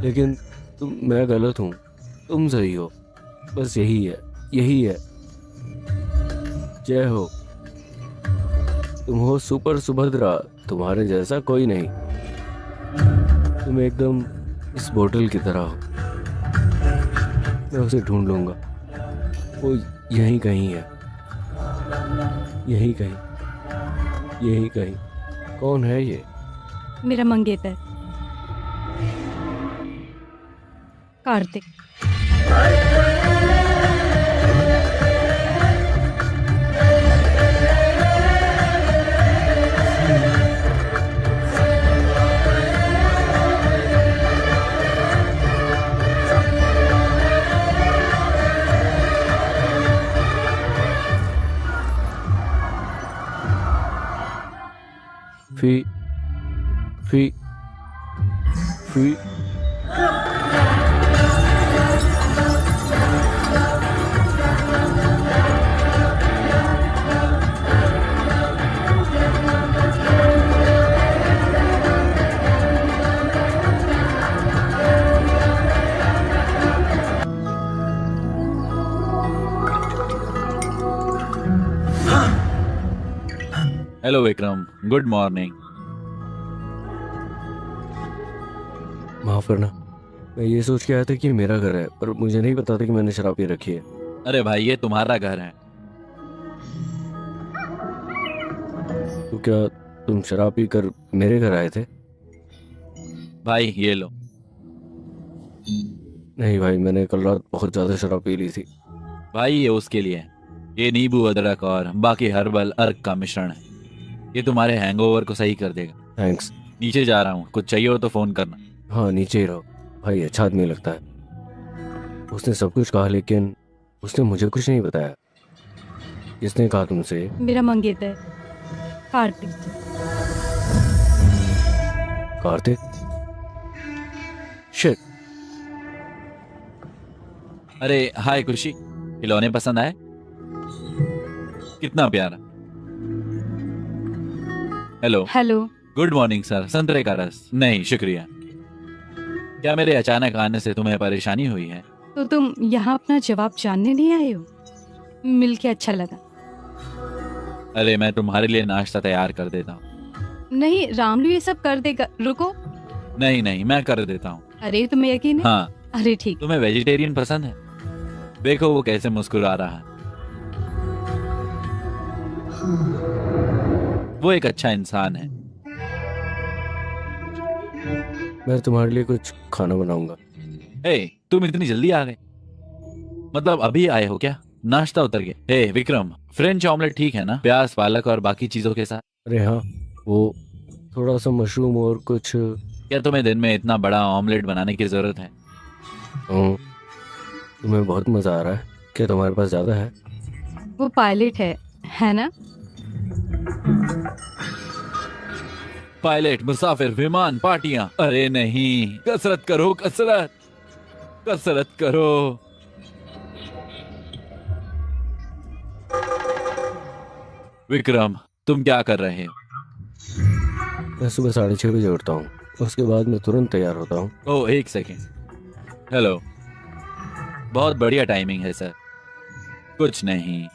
लेकिन मैं गलत हूं, तुम सही हो। बस यही है, यही है। जय हो। तुम हो सुपर सुभद्रा, तुम्हारे जैसा कोई नहीं। तुम एकदम इस बोतल की तरह हो। मैं उसे ढूंढ लूंगा। वो यहीं कहीं है, यहीं कहीं, यहीं कहीं। कौन है ये? मेरा मंगेतर कार्तिक। फी फी फी हेलो विक्रम, गुड मॉर्निंग। माफ करना, मैं ये सोच के आया था कि ये मेरा घर है, पर मुझे नहीं पता था कि मैंने शराब पी रखी है। अरे भाई, ये तुम्हारा घर है। तो क्या तुम शराब पी कर मेरे घर आए थे? भाई ये लो। नहीं भाई, मैंने कल रात बहुत ज्यादा शराब पी ली थी। भाई ये उसके लिए है। ये नींबू, अदरक और बाकी हर्बल अर्क का मिश्रण है। ये तुम्हारे हैंगओवर को सही कर देगा। थैंक्स। नीचे जा रहा हूँ, कुछ चाहिए हो तो फोन करना। हाँ, नीचे ही रहो। भाई अच्छा आदमी लगता है। उसने सब कुछ कहा, लेकिन उसने मुझे कुछ नहीं बताया। किसने कहा तुमसे? मेरा मंगेतर कार्तिक। कार्तिक? शिट। अरे हाय खुशी, खिलौने पसंद आए? कितना प्यारा। Hello. Hello. Good morning sir, संतरे का रस? नहीं शुक्रिया। क्या मेरे अचानक आने से तुम्हें परेशानी हुई है? तो तुम यहाँ अपना जवाब जानने नहीं आए हो? मिलके अच्छा लगा। अरे मैं तुम्हारे लिए नाश्ता तैयार कर देता हूँ। नहीं, रामलू ये सब कर देगा। रुको। नहीं नहीं, मैं कर देता हूँ। अरे तुम्हें यकीन है? हाँ। अरे ठीक। तुम्हें वेजिटेरियन पसंद है? देखो वो कैसे मुस्कुरा रहा है। वो एक अच्छा इंसान है। मैं तुम्हारे लिए कुछ खाना बनाऊंगा। हे, तुम इतनी जल्दी आ गए? मतलब अभी आए हो क्या? नाश्ता उतर गया। हे विक्रम, फ्रेंच ऑमलेट ठीक है ना? प्याज, पालक और बाकी चीजों के साथ। अरे हाँ, वो थोड़ा सा मशरूम और कुछ। क्या तुम्हें दिन में इतना बड़ा ऑमलेट बनाने की जरूरत है? तुम्हें बहुत मजा आ रहा है? क्या तुम्हारे पास ज्यादा है? वो पायलट है ना? पायलट, मुसाफिर, विमान, पार्टियां। अरे नहीं, कसरत करो, कसरत कसरत करो। विक्रम, तुम क्या कर रहे हो? मैं सुबह 6:30 बजे उठता हूँ, उसके बाद मैं तुरंत तैयार होता हूँ। ओह, एक सेकेंड। हेलो, बहुत बढ़िया टाइमिंग है सर। कुछ नहीं,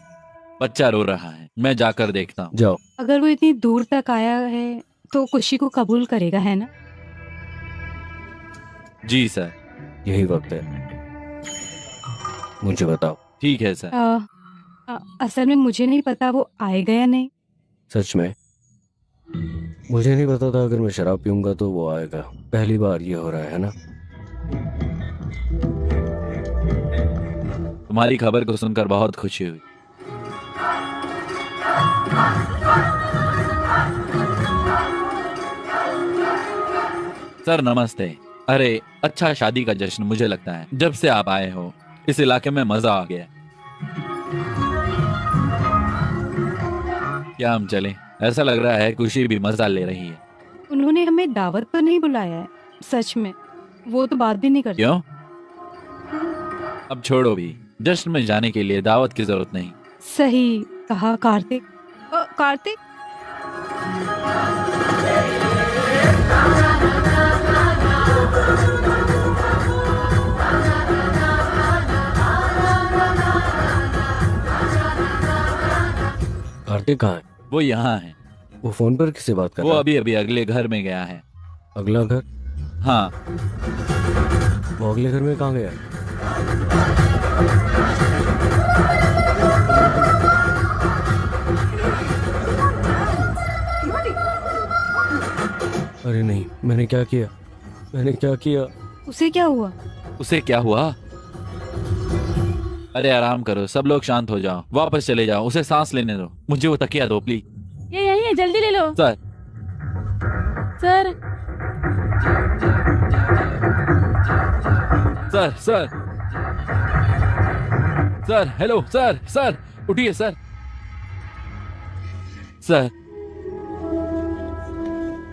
बच्चा रो रहा है, मैं जाकर देखता हूँ। जाओ। अगर वो इतनी दूर तक आया है तो खुशी को कबूल करेगा, है ना? जी सर। यही वक्त है, मुझे बताओ। ठीक है सर। असल में मुझे नहीं पता वो आएगा या नहीं। सच में मुझे नहीं पता था अगर मैं शराब पीऊंगा तो वो आएगा। पहली बार ये हो रहा है ना? तुम्हारी खबर को सुनकर बहुत खुशी हुई। सर नमस्ते। अरे अच्छा शादी का जश्न, मुझे लगता है जब से आप आए हो इस इलाके में मजा आ गया। क्या हम चलें? ऐसा लग रहा है खुशी भी मजा ले रही है। उन्होंने हमें दावत पर नहीं बुलाया है। सच में वो तो बात भी नहीं करती। क्यों? अब छोड़ो भी, जश्न में जाने के लिए दावत की जरूरत नहीं। सही कहा कार्तिक। कार्तिक, कार्तिक कहाँ है? वो यहाँ है। वो फोन पर किससे बात कर वो रहा है? अभी अभी अगले घर में गया है। अगला घर? हाँ। वो अगले घर में कहाँ गया? अरे नहीं, मैंने क्या किया? मैंने क्या किया? उसे क्या हुआ? उसे क्या हुआ? अरे आराम करो, सब लोग शांत हो जाओ, वापस चले जाओ, उसे सांस लेने दो। मुझे वो तकिया दो प्लीज। ये यही है, जल्दी ले लो। Sir. Sir sir sir sir, hello sir. Sir उठिए सर। सर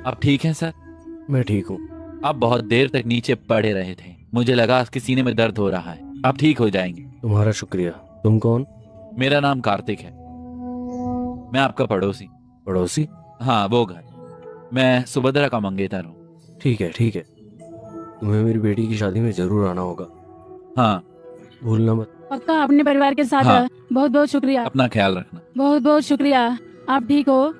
आप ठीक हैं सर? मैं ठीक हूँ। आप बहुत देर तक नीचे पड़े रहे थे, मुझे लगा आपके सीने में दर्द हो रहा है। आप ठीक हो जाएंगे। तुम्हारा शुक्रिया। तुम कौन? मेरा नाम कार्तिक है, मैं आपका पड़ोसी। पड़ोसी? हाँ वो घर। मैं सुभद्रा का मंगेतर हूँ। ठीक है ठीक है, तुम्हें मेरी बेटी की शादी में जरूर आना होगा। हाँ भूलना मत। पक्का अपने परिवार के साथ। हाँ। बहुत बहुत शुक्रिया। अपना ख्याल रखना। बहुत बहुत शुक्रिया। आप ठीक हो?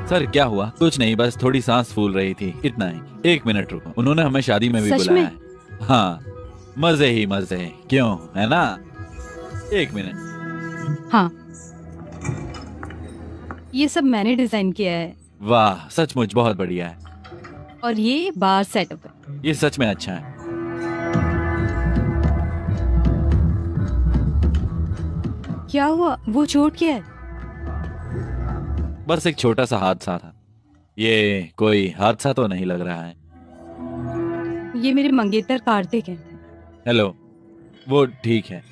सर क्या हुआ? कुछ नहीं, बस थोड़ी सांस फूल रही थी, इतना ही। 1 मिनट रुको, उन्होंने हमें शादी में भी सच बुलाया में? है। हाँ मजे ही मजे, क्यों, है ना? 1 मिनट। हाँ, ये सब मैंने डिजाइन किया है वाह, सचमुच बहुत बढ़िया है। और ये बार सेटअप है। ये सच में अच्छा है। क्या हुआ? वो चोट क्या है? बस एक छोटा सा हादसा था। ये कोई हादसा तो नहीं लग रहा है। ये मेरे मंगेतर कार्तिक है। हेलो, वो ठीक है,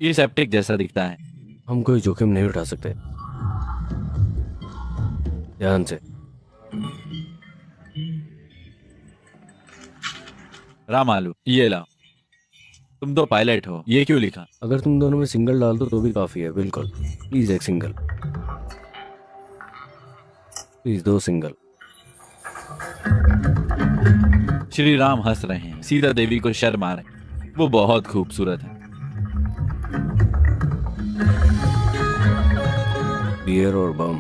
ये सेप्टिक जैसा दिखता है। हम कोई जोखिम नहीं उठा सकते। ध्यान से। राम आलू, ये लाओ। तुम तो पायलट हो, ये क्यों लिखा? अगर तुम दोनों में सिंगल डाल दो तो भी काफी है। बिल्कुल, प्लीज एक single, please 2 single. Shri Ram हंस रहे हैं, सीता देवी को शर्म आ रही, वो बहुत खूबसूरत है। बियर और बम,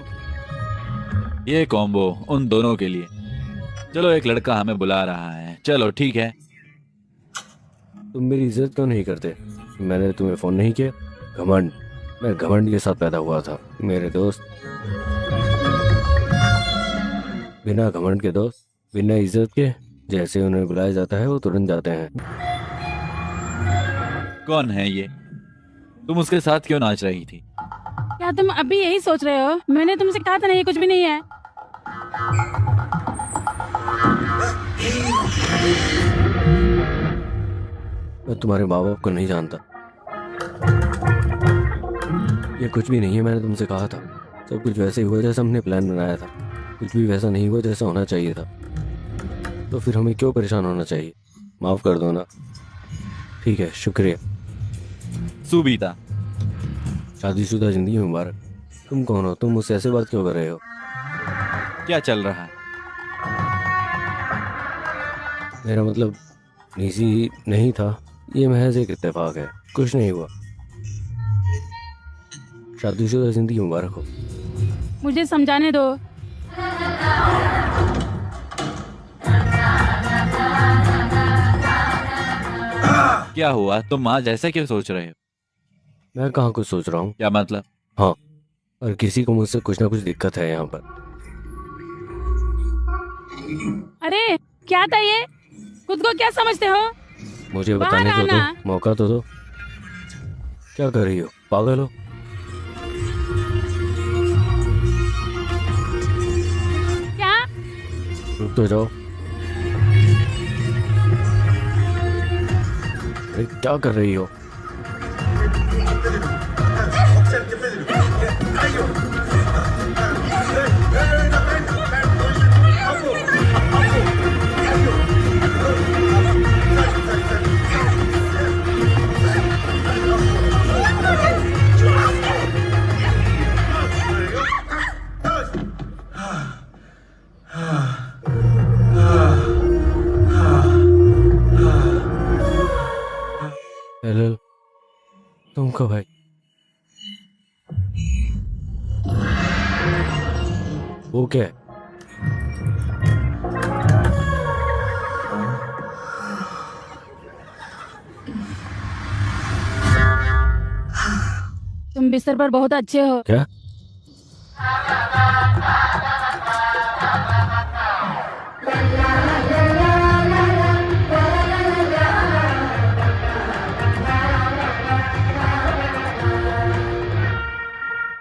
ये कॉम्बो उन दोनों के लिए। चलो, एक लड़का हमें बुला रहा है। चलो ठीक है। तुम मेरी इज्जत क्यों नहीं करते? मैंने तुम्हें फोन नहीं किया? घमंड, मैं घमंड के साथ पैदा हुआ था मेरे दोस्त। बिना घमंड के दोस्त, बिना इज्जत के, जैसे उन्हें बुलाया जाता है वो तुरंत जाते हैं। कौन है ये? तुम उसके साथ क्यों नाच रही थी? क्या तुम अभी यही सोच रहे हो? मैंने तुमसे कहा था ना, ये कुछ भी नहीं है। मैं तुम्हारे माँ बाप को नहीं जानता। ये कुछ भी नहीं है, मैंने तुमसे कहा था। सब कुछ वैसे ही हुआ जैसा हमने प्लान बनाया था। कुछ भी वैसा नहीं हुआ जैसा होना चाहिए था। तो फिर हमें क्यों परेशान होना चाहिए? माफ़ कर दो ना। ठीक है, शुक्रिया। सुबीता, शादीशुदा जिंदगी मुबारक। तुम कौन हो? तुम मुझसे ऐसे बात क्यों कर रहे हो? क्या चल रहा है? मेरा मतलब निजी नहीं था, ये महज एक इत्तेफाक है, कुछ नहीं हुआ। शादीशुदा जिंदगी मुबारक हो। मुझे समझाने दो। क्या हुआ? तुम आज ऐसा क्यों सोच रहे हो? मैं कहाँ कुछ सोच रहा हूँ। क्या मतलब? हाँ, और किसी को मुझसे कुछ ना कुछ दिक्कत है यहाँ पर। अरे क्या था ये? खुद को क्या समझते हो? मुझे बाहर बताने तो आना। दो, मौका तो दो। क्या कर रही हो? पागल हो? क्या? रुक तो जाओ। अरे क्या कर रही हो? हेलो, तुम कब भाई? वो क्या है? तुम बिस्तर पर बहुत अच्छे हो। क्या?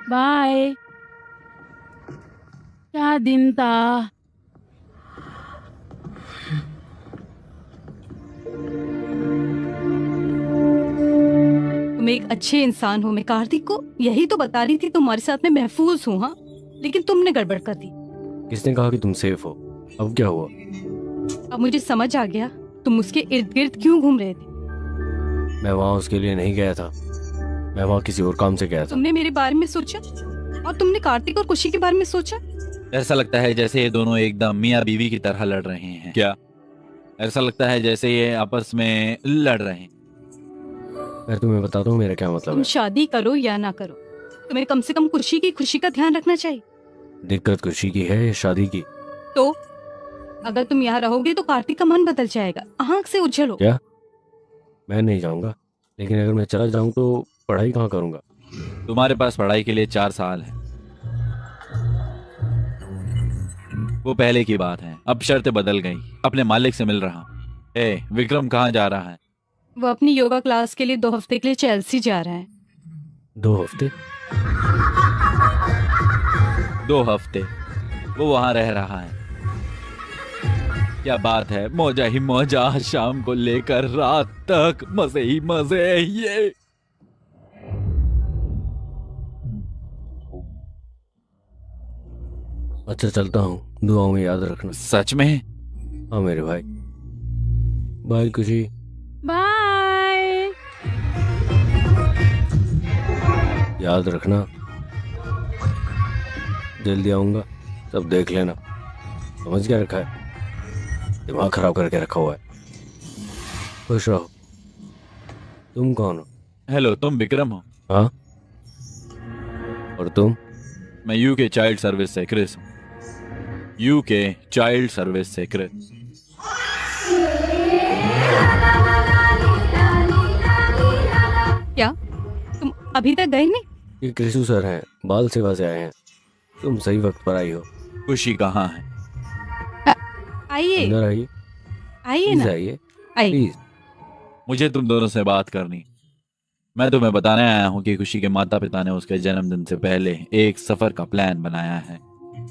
बाय। क्या दिन था। तुम एक अच्छे इंसान हो। मैं कार्तिक को यही तो बता रही थी, तुम्हारे साथ में महफूज हूँ। हाँ, लेकिन तुमने गड़बड़ कर दी। किसने कहा कि तुम सेफ हो? अब क्या हुआ? अब मुझे समझ आ गया तुम उसके इर्द गिर्द क्यों घूम रहे थे। मैं वहां उसके लिए नहीं गया था, मैं वहां किसी और काम से गया था। तुमने मेरे बारे में सोचा और तुमने कार्तिक और खुशी के बारे में सोचा। ऐसा लगता है जैसे ये दोनों एकदम मियाँ बीवी की तरह लड़ रहे हैं। क्या? ऐसा लगता है जैसे ये आपस में लड़ रहे हैं। मैं तुम्हें बताता हूँ मेरा क्या मतलब तुम है। शादी करो या ना करो, तुम्हें कम से कम खुशी की खुशी का ध्यान रखना चाहिए। दिक्कत खुशी की है या शादी की? तो अगर तुम यहाँ रहोगे तो कार्तिक का मन बदल जाएगा। आंख से उछल हो। क्या? मैं नहीं जाऊंगा, लेकिन अगर मैं चला जाऊं तो पढ़ाई कहाँ करूंगा? तुम्हारे पास पढ़ाई के लिए 4 साल है। वो पहले की बात है, अब शर्तें बदल गई। अपने मालिक से मिल रहा। विक्रम कहाँ जा रहा है? वो अपनी योगा क्लास के लिए 2 हफ्ते के लिए चेल्सी जा रहा है। 2 हफ्ते? 2 हफ्ते वो वहां रह रहा है। क्या बात है, मौजा ही मौजा, शाम को लेकर रात तक मजे ही मजे। ये अच्छा, चलता हूँ, दुआओं में याद रखना। सच में? हाँ मेरे भाई। बाय खुशी। बाय। याद रखना, जल्दी आऊंगा, तब देख लेना। समझ क्या रखा है? दिमाग खराब करके रखा हुआ है। खुश रहो। तुम कौन हो? हेलो, तुम विक्रम हो? हाँ, और तुम? मैं यूके चाइल्ड सर्विस से क्रिस हूँ। यूके चाइल्ड सर्विस से क्रिस। क्या तुम अभी तक गए नहीं? ये कृषु सर हैं, बाल सेवा से आए हैं। तुम सही वक्त पर आई हो। खुशी कहाँ है? आइए अंदर आइए, आइए प्लीज ना, आइए, आइए। प्लीज। मुझे तुम दोनों से बात करनी। मैं तुम्हें बताने आया हूँ कि खुशी के माता पिता ने उसके जन्मदिन से पहले एक सफर का प्लान बनाया है,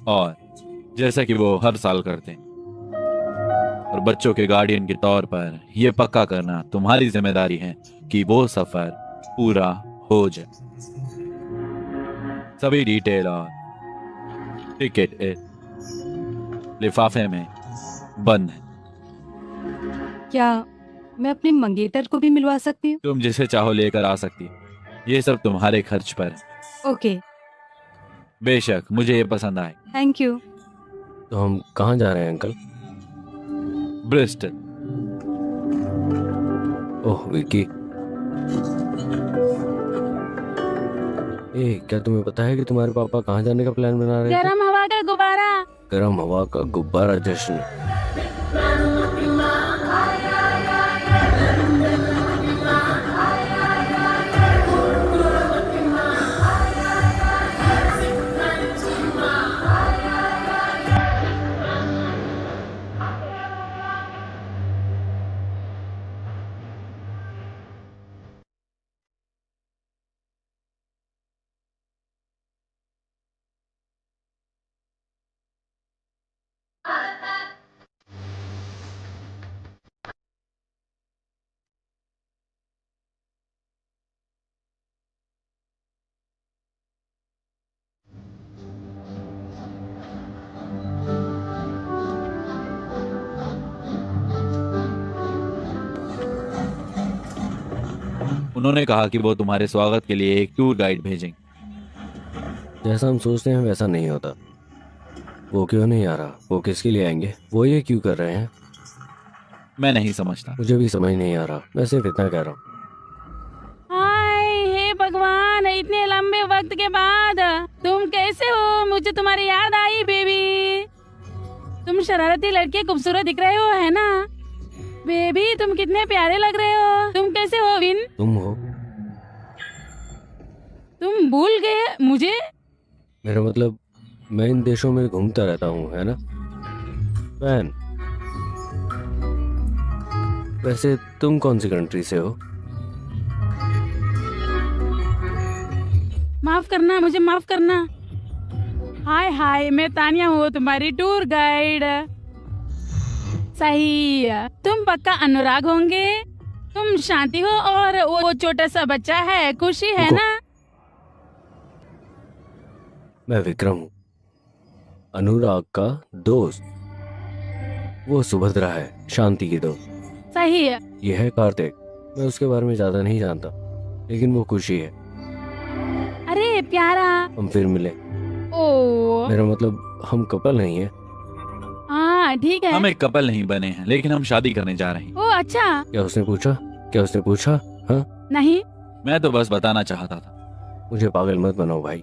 और जैसा कि वो हर साल करते हैं, और बच्चों के गार्डियन के तौर पर यह पक्का करना तुम्हारी जिम्मेदारी है कि वो सफर पूरा हो जाए। सभी डिटेल और टिकट लिफाफे में बंद है। क्या मैं अपने मंगेतर को भी मिलवा सकती हूँ? तुम जिसे चाहो लेकर आ सकती हो, ये सब तुम्हारे खर्च पर है। ओके, बेशक मुझे ये पसंद आए। Thank you. तो हम कहाँ जा रहे हैं अंकल? ब्रिस्टल। ओह विकी, क्या तुम्हें पता है कि तुम्हारे पापा कहाँ जाने का प्लान बना रहे थे? गर्म हवा का गुब्बारा। गर्म हवा का गुब्बारा जश्न। उन्होंने कहा कि वो तुम्हारे स्वागत के लिए एक टूर गाइड भेजेंगे। जैसा हम सोचते हैं वैसा नहीं होता। वो क्यों नहीं आ रहा? वो किसके लिए आएंगे? वो ये क्यों कर रहे हैं? मैं नहीं समझता। मुझे भी समझ नहीं आ रहा। मैं सिर्फ इतना कह रहा हूँ। हाय हे भगवान, इतने लंबे वक्त के बाद तुम कैसे हो? मुझे तुम्हारी याद आई बेबी। तुम शरारती लड़के खूबसूरत दिख रहे हो, है ना? बेबी तुम कितने प्यारे लग रहे हो। तुम कैसे हो विन? तुम हो? तुम भूल गए मुझे? मेरा मतलब मैं इन देशों में घूमता रहता हूँ, है ना फैन? वैसे तुम कौन सी कंट्री से हो? माफ करना, मुझे माफ करना। हाय हाय, मैं तानिया हूँ, तुम्हारी टूर गाइड। सही, तुम पक्का अनुराग होंगे। तुम शांति हो और वो छोटा सा बच्चा है खुशी, है रुको। ना? मैं विक्रम हूँ, अनुराग का दोस्त। वो सुभद्रा है, शांति की दोस्त। सही है। ये है कार्तिक। मैं उसके बारे में ज्यादा नहीं जानता, लेकिन वो खुशी है। अरे प्यारा। हम फिर मिले। ओ मेरा मतलब हम कपल नहीं है। हाँ ठीक है। हम एक कपल नहीं बने हैं, लेकिन हम शादी करने जा रहे हैं। ओ अच्छा। क्या उसने पूछा? हाँ, नहीं। मैं तो बस बताना चाहता था। मुझे पागल मत बनाओ भाई।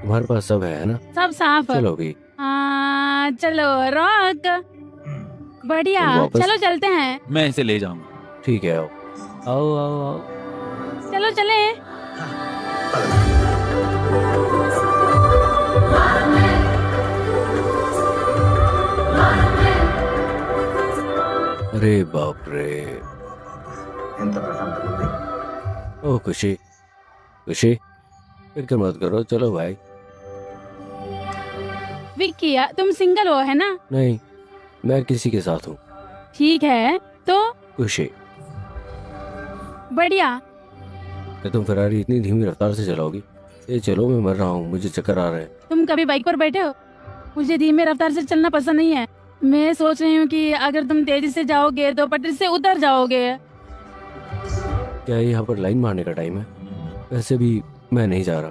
तुम्हारे पास सब है ना? सब साफ। चलो भी। हाँ चलो रॉक। बढ़िया, तुम वापस- चलो चलते हैं। मैं इसे ले जाऊंगा। ठीक है, आओ आओ आओ आओ। चलो चले। अरे बाप रे। ओ खुशी, फिक्र मत करो, चलो भाई। विक्की तुम सिंगल हो, है ना? नहीं, मैं किसी के साथ हूँ। ठीक है तो खुशी, बढ़िया। क्या तुम फरारी इतनी धीमी रफ्तार से चलाओगी? ये चलो, मैं मर रहा हूँ, मुझे चक्कर आ रहे हैं। तुम कभी बाइक पर बैठे हो? मुझे धीमे रफ्तार से चलना पसंद नहीं है। मैं सोच रही हूँ कि अगर तुम तेजी से जाओगे तो पटरी से उतर जाओगे। क्या यहाँ पर लाइन मारने का टाइम है? वैसे भी मैं नहीं जा रहा।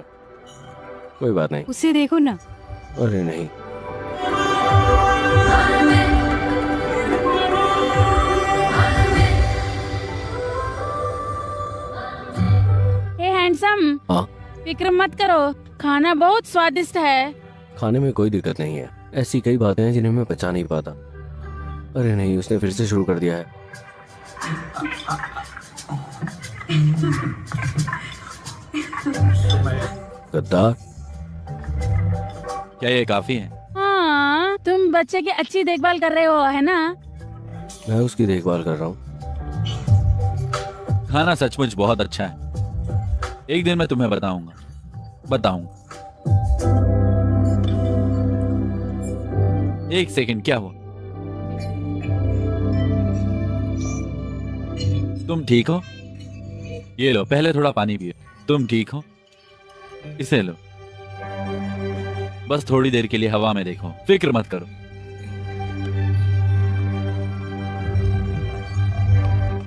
कोई बात नहीं। उसे देखो ना। अरे नहीं। हे हैंडसम, हाँ, फिक्र मत करो, खाना बहुत स्वादिष्ट है। खाने में कोई दिक्कत नहीं है। ऐसी कई बातें हैं जिन्हें मैं पचा नहीं पाता। अरे नहीं, उसने फिर से शुरू कर दिया है। गद्दार। क्या ये काफी है? हाँ, तुम बच्चे की अच्छी देखभाल कर रहे हो, है ना? मैं उसकी देखभाल कर रहा हूँ। खाना सचमुच बहुत अच्छा है। एक दिन मैं तुम्हें बताऊंगा। एक सेकंड, क्या हुआ? तुम ठीक हो? ये लो, पहले थोड़ा पानी पियो। तुम ठीक हो? इसे लो। बस थोड़ी देर के लिए हवा में देखो, फिक्र मत करो।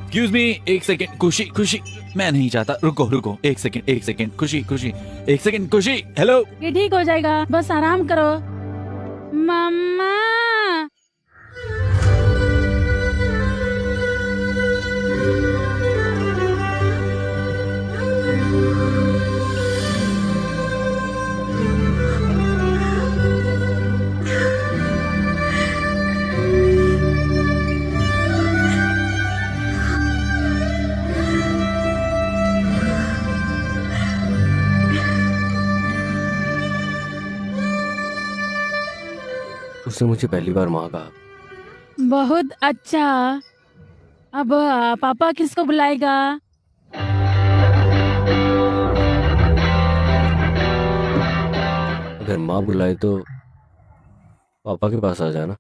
एक्सक्यूज मी, एक सेकेंड। खुशी खुशी, मैं नहीं चाहता। रुको रुको, एक सेकेंड। खुशी खुशी, एक सेकेंड। खुशी, हेलो। ये ठीक हो जाएगा, बस आराम करो। मम्मा। उसने मुझे पहली बार माँ कहा। बहुत अच्छा। अब पापा किसको बुलाएगा? अगर माँ बुलाए तो पापा के पास आ जाना।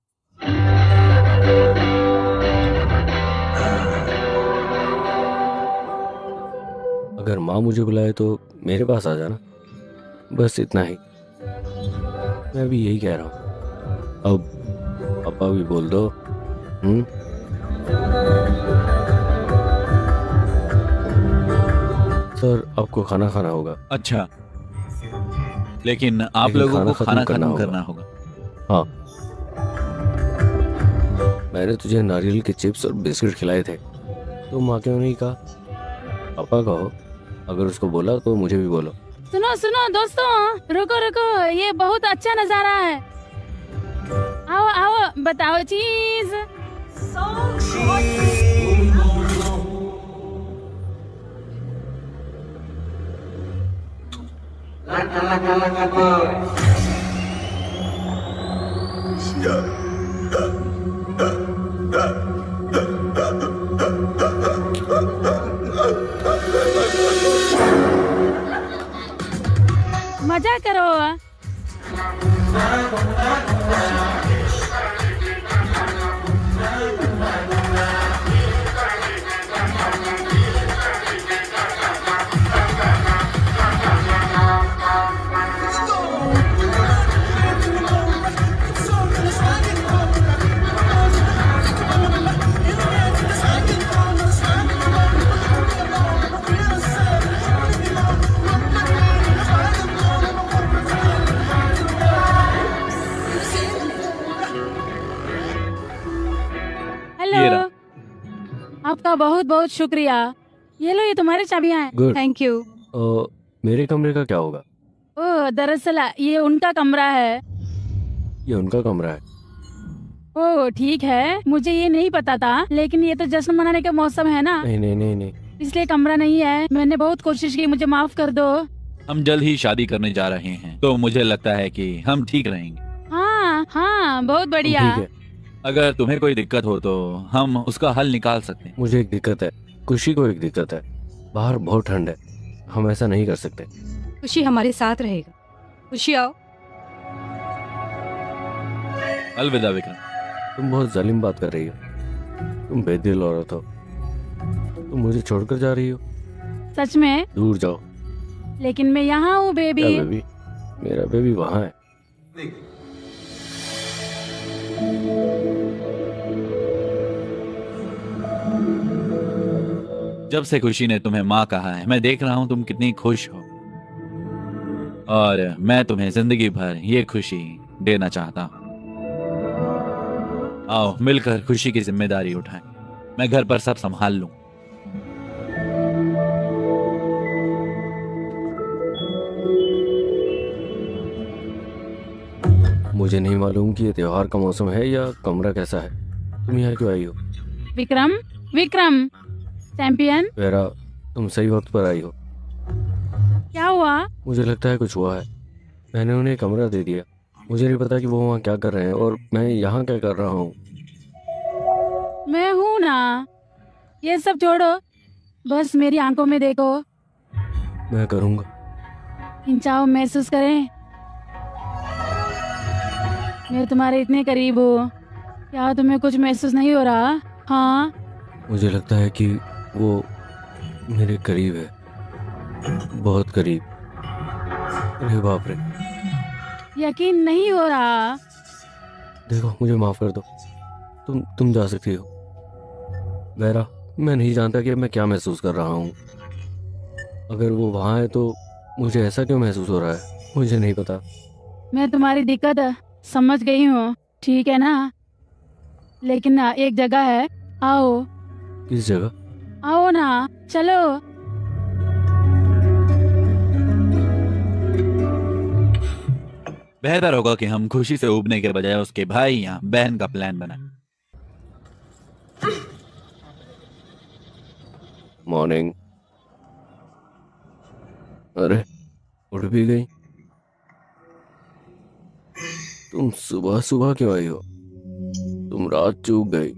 अगर माँ मुझे बुलाए तो मेरे पास आ जाना। बस इतना ही। मैं भी यही कह रहा हूँ। अब पापा भी बोल दो। सर, आपको खाना खाना होगा। अच्छा, लेकिन आप लोगों को खाना खत्म करना होगा। हाँ, मैंने तुझे नारियल के चिप्स और बिस्किट खिलाए थे, तो माँ क्यों नहीं कहा? पापा कहो। अगर उसको बोला तो मुझे भी बोलो। सुनो सुनो दोस्तों, रुको रुको, ये बहुत अच्छा नजारा है। आओ आओ, बताओ चीज। मजा करो। हेलो, आपका बहुत बहुत शुक्रिया। ये लो, ये तुम्हारी चाबियां हैं। गुड। Thank you. मेरे कमरे का क्या होगा? ओह, दरअसल ये उनका कमरा है। ये उनका कमरा है। ओह ठीक है, मुझे ये नहीं पता था, लेकिन ये तो जश्न मनाने का मौसम है ना, नहीं नहीं नहीं नहीं। इसलिए कमरा नहीं है। मैंने बहुत कोशिश की, मुझे माफ कर दो। हम जल्द ही शादी करने जा रहे हैं, तो मुझे लगता है कि हम ठीक रहेंगे। हाँ हाँ, बहुत बढ़िया। ठीक है। अगर तुम्हें कोई दिक्कत हो तो हम उसका हल निकाल सकते हैं। मुझे एक दिक्कत है, खुशी को एक दिक्कत है। बाहर बहुत ठंड है, हम ऐसा नहीं कर सकते। खुशी हमारे साथ रहेगा। खुशी आओ। अलविदा विक्रम। तुम बहुत जालिम बात कर रही हो। तुम बेदिल औरत हो। तुम मुझे छोड़कर जा रही हो। सच में? दूर जाओ। लेकिन मैं यहाँ हूँ बेबी। क्या बेबी? मेरा बेबी वहाँ है। जब से खुशी ने तुम्हें माँ कहा है, मैं देख रहा हूँ तुम कितनी खुश हो, और मैं तुम्हें जिंदगी भर ये खुशी देना चाहता हूँ। आओ मिलकर खुशी की जिम्मेदारी उठाएं। मैं घर पर सब संभाल लूं। मुझे नहीं मालूम कि ये त्योहार का मौसम है या कमरा कैसा है। तुम यहाँ क्यों आई हो? विक्रम, विक्रम चैंपियन, वेरा, तुम सही वक्त पर आई हो। क्या हुआ? मुझे लगता है कुछ हुआ है। मैंने उन्हें कमरा दे दिया। मुझे नहीं पता कि वो वहाँ क्या कर रहे हैं और मैं यहाँ क्या कर रहा हूँ। मैं हूँ ना। ये सब छोड़ो, बस मेरी आंखों में देखो। मैं करूँगा। खिंचाव महसूस करें। मैं तुम्हारे इतने करीब हूँ, क्या तुम्हें कुछ महसूस नहीं हो रहा? हाँ, मुझे लगता है कि वो मेरे करीब है, बहुत करीब। अरे बाप रे। यकीन नहीं हो रहा। देखो मुझे माफ कर दो, तुम जा सकती हो। मेरा मैं नहीं जानता कि मैं क्या महसूस कर रहा हूँ। अगर वो वहाँ है तो मुझे ऐसा क्यों महसूस हो रहा है, मुझे नहीं पता। मैं तुम्हारी दिक्कत समझ गई हूँ, ठीक है ना? लेकिन ना एक जगह है, आओ। किस जगह? आओ ना, चलो। बेहतर होगा कि हम खुशी से उबने के बजाय उसके भाई या बहन का प्लान बनाएं। मॉर्निंग। अरे उठ भी गई। तुम सुबह सुबह क्यों आई हो? तुम रात चूक गई।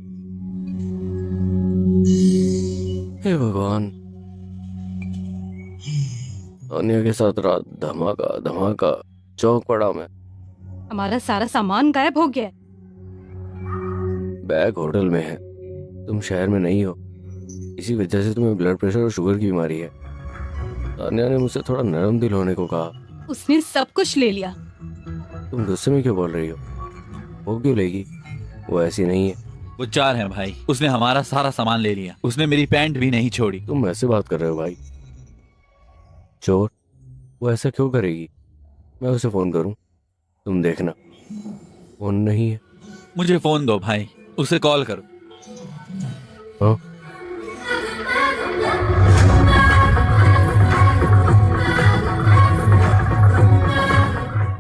हे भगवान, तानिया के साथ रात धमाका धमाका, चौक पड़ा मैं। हमारा सारा सामान गायब हो गया है। बैग होटल में है, तुम शहर में नहीं हो, इसी वजह से तुम्हें ब्लड प्रेशर और शुगर की बीमारी है। तानिया ने मुझसे थोड़ा नरम दिल होने को कहा। उसने सब कुछ ले लिया। तुम गुस्से में क्यों बोल रही हो? वो क्यों लेगी? वो ऐसी नहीं है। वो 4 है भाई, उसने हमारा सारा सामान ले लिया, उसने मेरी पैंट भी नहीं छोड़ी। तुम ऐसे बात कर रहे हो भाई? चोर? वो ऐसा क्यों करेगी? मैं उसे फोन करूं? तुम देखना। फोन नहीं है। मुझे फोन दो भाई, उसे कॉल करो। हाँ?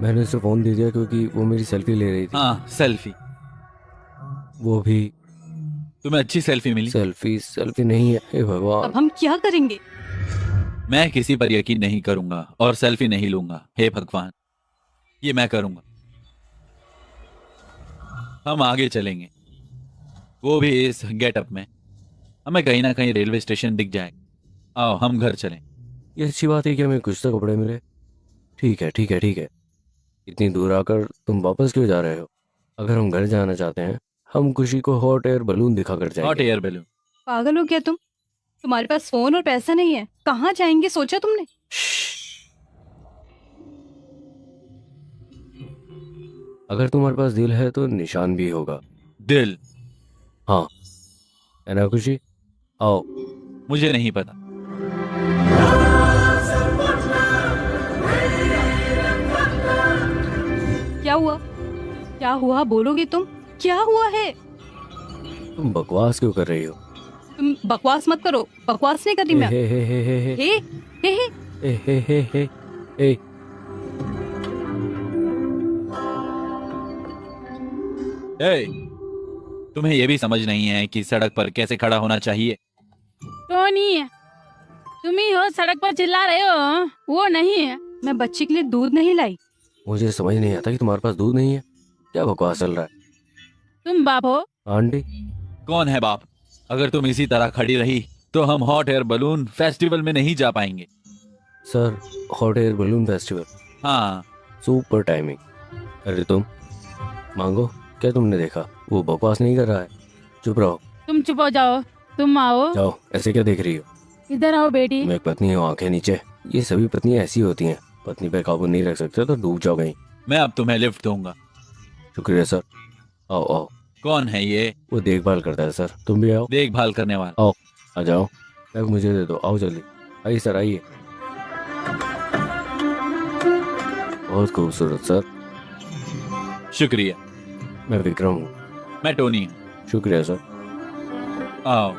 मैंने उसे फोन दे दिया क्योंकि वो मेरी सेल्फी ले रही थी। हाँ, सेल्फी। वो भी तुम्हें अच्छी सेल्फी मिली? सेल्फी नहीं है। हे भगवान, अब हम क्या करेंगे? मैं किसी पर यकीन नहीं करूंगा और सेल्फी नहीं लूंगा। हे भगवान, ये मैं करूंगा। हम आगे चलेंगे, वो भी इस गेटअप में। हमें कहीं ना कहीं रेलवे स्टेशन दिख जाएगा। आओ हम घर चलें। ये अच्छी बात है कि हमें कुछ तो कपड़े मिले। ठीक है ठीक है ठीक है। इतनी दूर आकर तुम वापस क्यों जा रहे हो? अगर हम घर जाना चाहते हैं, हम खुशी को हॉट एयर बलून दिखाकर हॉट जाएंगे। Air balloon? पागल हो क्या तुम? तुम्हारे पास फोन और पैसा नहीं है, कहाँ जाएंगे सोचा तुमने? अगर तुम्हारे पास दिल है तो निशान भी होगा। दिल? हाँ, है ना खुशी? आओ। मुझे नहीं पता। क्या हुआ? क्या हुआ बोलोगे तुम? क्या हुआ है? तुम बकवास क्यों कर रही हो? तुम बकवास मत करो। बकवास नहीं कर रही मैं। हे हे हे हे हे हे हे हे हे हे हे हे हे। ए, तुम्हें यह भी समझ नहीं है कि सड़क पर कैसे खड़ा होना चाहिए? टोनी, तुम ही हो सड़क पर चिल्ला रहे हो, वो नहीं है। मैं बच्चे के लिए दूध नहीं लाई। मुझे समझ नहीं आता कि तुम्हारे पास दूध नहीं है। क्या बकवास चल रहा है? तुम बाप हो? आंटी? कौन है बाप? अगर तुम इसी तरह खड़ी रही तो हम हॉट एयर बलून फेस्टिवल में नहीं जा पाएंगे। Sir, hot air balloon festival? हाँ। Super timing. अरे तुम मांगो, क्या तुमने देखा? वो बकवास नहीं कर रहा है। चुप रहो। तुम चुप हो जाओ। तुम आओ। जाओ, ऐसे क्या देख रही हो? इधर आओ बेटी। मैं एक पत्नी हूँ, आंखें नीचे। ये सभी पत्नियां ऐसी होती हैं। पत्नी पे काबू नहीं रख सकते तो डूब जाओ कहीं। मैं अब तुम्हें लिफ्ट दूंगा। शुक्रिया सर। आओ आओ। कौन है ये? वो देखभाल करता है सर। तुम भी आओ। देखभाल करने वाला? आओ, आ जाओ। बैग मुझे दे दो। आओ जल्दी। आइए सर, आइए। बहुत खूबसूरत सर। शुक्रिया। मैं विक्रम हूँ। मैं टोनी हूँ। शुक्रिया सर। आओ।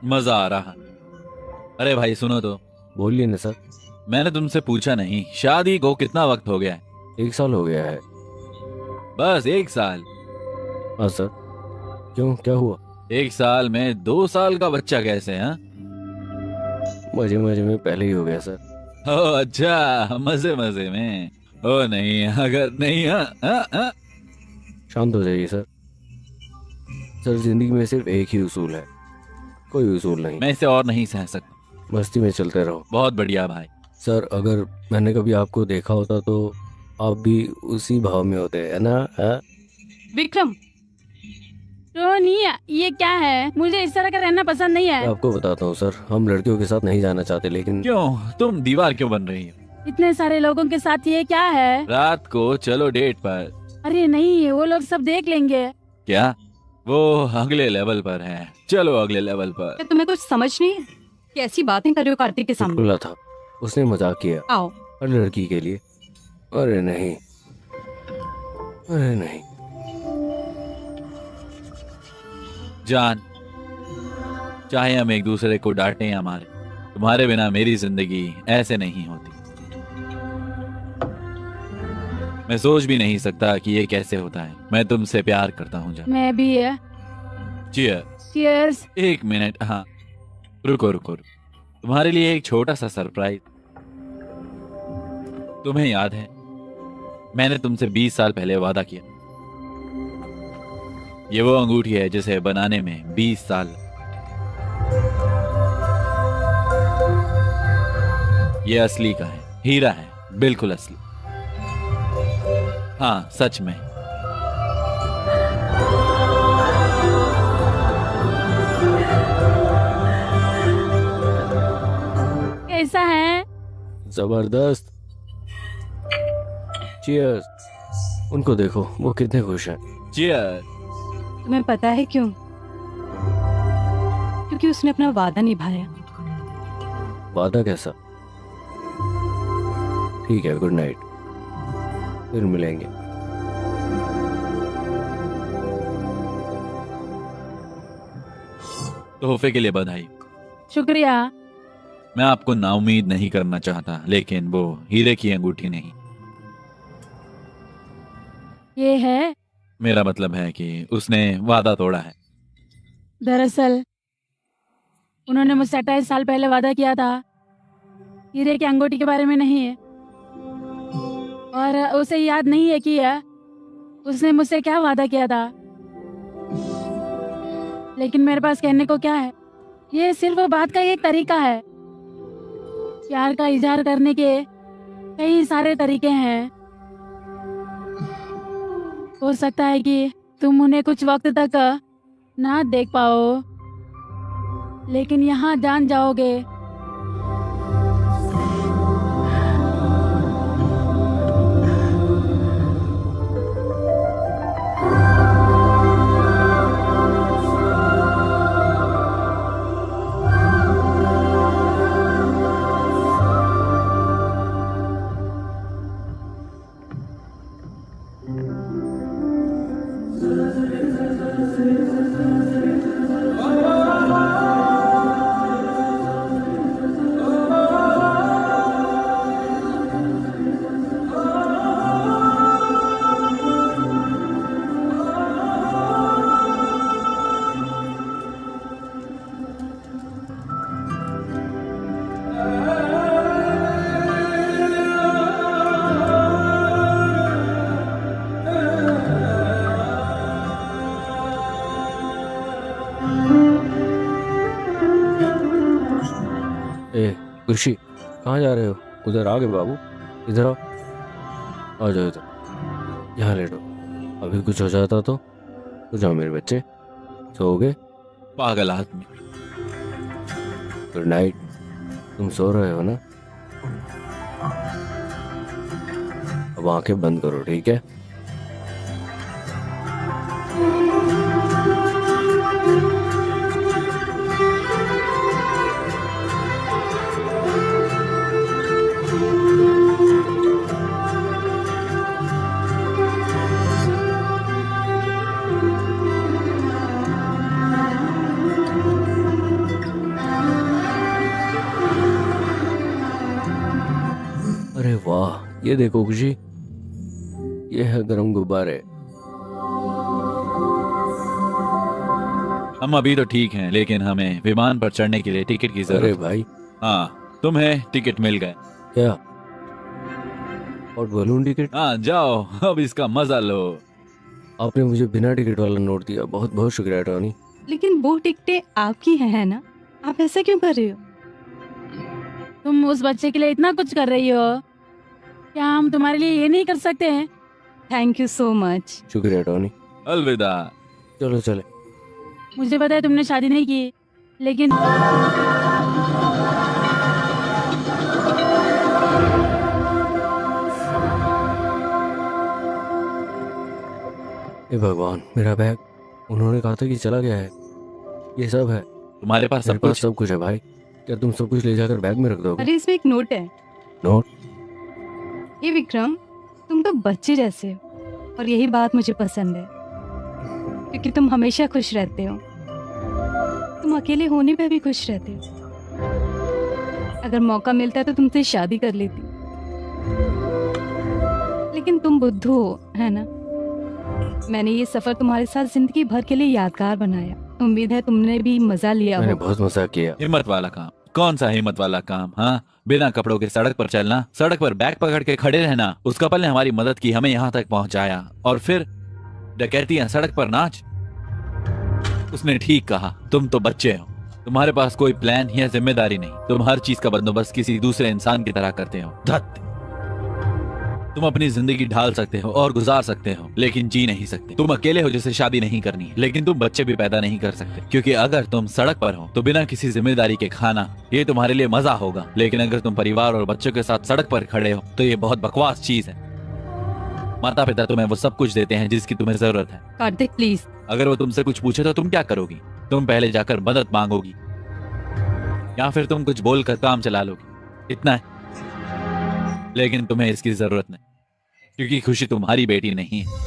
मजा आ रहा। अरे भाई सुनो तो। बोलिए ना सर। मैंने तुमसे पूछा नहीं, शादी को कितना वक्त हो गया है? 1 साल हो गया है। बस 1 साल? हाँ सर। क्यों, क्या हुआ? 1 साल में 2 साल का बच्चा कैसे? हाँ, मजे मजे में पहले ही हो गया सर। ओ अच्छा, मजे मजे में। ओ नहीं, अगर नहीं। हाँ। शांत हो जाइए सर। सर, जिंदगी में सिर्फ एक ही उसूल है, कोई उसूल नहीं। मैं इसे और नहीं सह सकता। मस्ती में चलते रहो। बहुत बढ़िया भाई। सर, अगर मैंने कभी आपको देखा होता तो आप भी उसी भाव में होते, है ना? हाँ? विक्रम, टोनी, ये क्या है? मुझे इस तरह का रहना पसंद नहीं है। मैं आपको बताता हूँ सर, हम लड़कियों के साथ नहीं जाना चाहते, लेकिन क्यों? तुम दीवार क्यों बन रही हो? इतने सारे लोगों के साथ ये क्या है? रात को चलो डेट पर। अरे नहीं, वो लोग सब देख लेंगे। क्या? वो अगले लेवल पर है। चलो अगले लेवल पर। क्या तुम्हें कुछ समझ नहीं है? कैसी बातें कर रहे हो कार्तिक के सामने? चुटकुला था, उसने मजाक किया आओ। हर लड़की के लिए। अरे नहीं, अरे नहीं। जान, चाहे हम एक दूसरे को डांटें या मारे, तुम्हारे बिना मेरी जिंदगी ऐसे नहीं होती। मैं सोच भी नहीं सकता कि ये कैसे होता है। मैं तुमसे प्यार करता हूँ जान। मैं भी है। चियर। चीयर्स। एक मिनट, हाँ रुको रुको रुको। तुम्हारे लिए एक छोटा सा सरप्राइज। तुम्हें याद है, मैंने तुमसे 20 साल पहले वादा किया। ये वो अंगूठी है जिसे बनाने में 20 साल। ये असली का है, हीरा है, बिल्कुल असली। हाँ सच में। कैसा है? जबरदस्त। चीयर्स। उनको देखो, वो कितने खुश हैं। चियर। तुम्हें पता है क्यों? क्योंकि उसने अपना वादा निभाया। वादा कैसा? ठीक है, गुड नाइट, फिर मिलेंगे। तोहफे के लिए बधाई। शुक्रिया। मैं आपको नाउम्मीद नहीं करना चाहता, लेकिन वो हीरे की अंगूठी नहीं। ये है। मेरा मतलब है कि उसने वादा तोड़ा है। दरअसल उन्होंने मुझसे 28 साल पहले वादा किया था, हीरे की अंगूठी के बारे में नहीं है। और उसे याद नहीं है कि उसने मुझसे क्या वादा किया था। लेकिन मेरे पास कहने को क्या है? ये सिर्फ बात का एक तरीका है। प्यार का इजहार करने के कई सारे तरीके हैं। हो सकता है कि तुम उन्हें कुछ वक्त तक ना देख पाओ, लेकिन यहाँ जान जाओगे। खुशी, कहाँ जा रहे हो? उधर आ गए बाबू, इधर आओ। आ जाओ इधर, यहाँ लेटो। अभी कुछ हो जाता तो जाओ मेरे बच्चे, सोओगे? पागल आदमी। Good night. तुम सो रहे हो ना? अब आंखें बंद करो, ठीक है? अरे वाह, ये देखो खुशी, ये है गरम गुब्बारे। हम अभी तो ठीक हैं, लेकिन हमें विमान पर चढ़ने के लिए टिकट की अरे जरूरत है। भाई, हाँ, तुम्हें टिकट मिल गए। क्या? और बलून टिकट? हाँ जाओ, अब इसका मजा लो। आपने मुझे बिना टिकट वाला नोट दिया, बहुत बहुत शुक्रिया टॉनी। लेकिन वो टिकटें आपकी है ना? आप ऐसा क्यों कर रहे हो? तुम उस बच्चे के लिए इतना कुछ कर रही हो, क्या हम तुम्हारे लिए ये नहीं कर सकते हैं? Thank you so much. शुक्रिया टॉनी। अलविदा। चलो चले, मुझे पता है तुमने शादी नहीं की, लेकिन हे भगवान, मेरा बैग। उन्होंने कहा था कि चला गया है। ये सब है। तुम्हारे पास मेरे सब पास कुछ? सब कुछ है भाई। क्या तुम सब कुछ ले जाकर बैग में रख दोगे? अरे इसमें एक नोट है। नोट? ये विक्रम, तुम तो बच्चे जैसे हो और यही बात मुझे पसंद है, क्योंकि तुम हमेशा खुश रहते हो। तुम अकेले होने पे भी खुश रहते हो। अगर मौका मिलता तो तुमसे शादी कर लेती, लेकिन तुम बुद्धू हो, है ना? मैंने ये सफर तुम्हारे साथ जिंदगी भर के लिए यादगार बनाया। उम्मीद है तुमने भी मजा लिया मैंने होगा। बहुत मजा किया। हिम्मत वाला काम? कौन सा हिम्मत वाला काम? हाँ, बिना कपड़ों के सड़क पर चलना, सड़क पर बैग पकड़ के खड़े रहना। उस कपल ने हमारी मदद की, हमें यहाँ तक पहुँचाया, और फिर डकैतियां, सड़क पर नाच। उसने ठीक कहा, तुम तो बच्चे हो, तुम्हारे पास कोई प्लान या जिम्मेदारी नहीं। तुम हर चीज का बंदोबस्त किसी दूसरे इंसान की तरह करते हो। धत! तुम अपनी जिंदगी ढाल सकते हो और गुजार सकते हो, लेकिन जी नहीं सकते। तुम अकेले हो जिसे शादी नहीं करनी है, लेकिन तुम बच्चे भी पैदा नहीं कर सकते, क्योंकि अगर तुम सड़क पर हो तो बिना किसी जिम्मेदारी के खाना, ये तुम्हारे लिए मजा होगा। लेकिन अगर तुम परिवार और बच्चों के साथ सड़क पर खड़े हो तो ये बहुत बकवास चीज है। माता पिता तुम्हें वो सब कुछ देते हैं जिसकी तुम्हें जरूरत है। कार्तिक प्लीज। अगर वो तुमसे कुछ पूछे तो तुम क्या करोगी? तुम पहले जाकर मदद मांगोगी, या फिर तुम कुछ बोलकर काम चला लोगी। इतना है। लेकिन तुम्हें इसकी जरूरत नहीं, क्योंकि खुशी तुम्हारी बेटी नहीं है।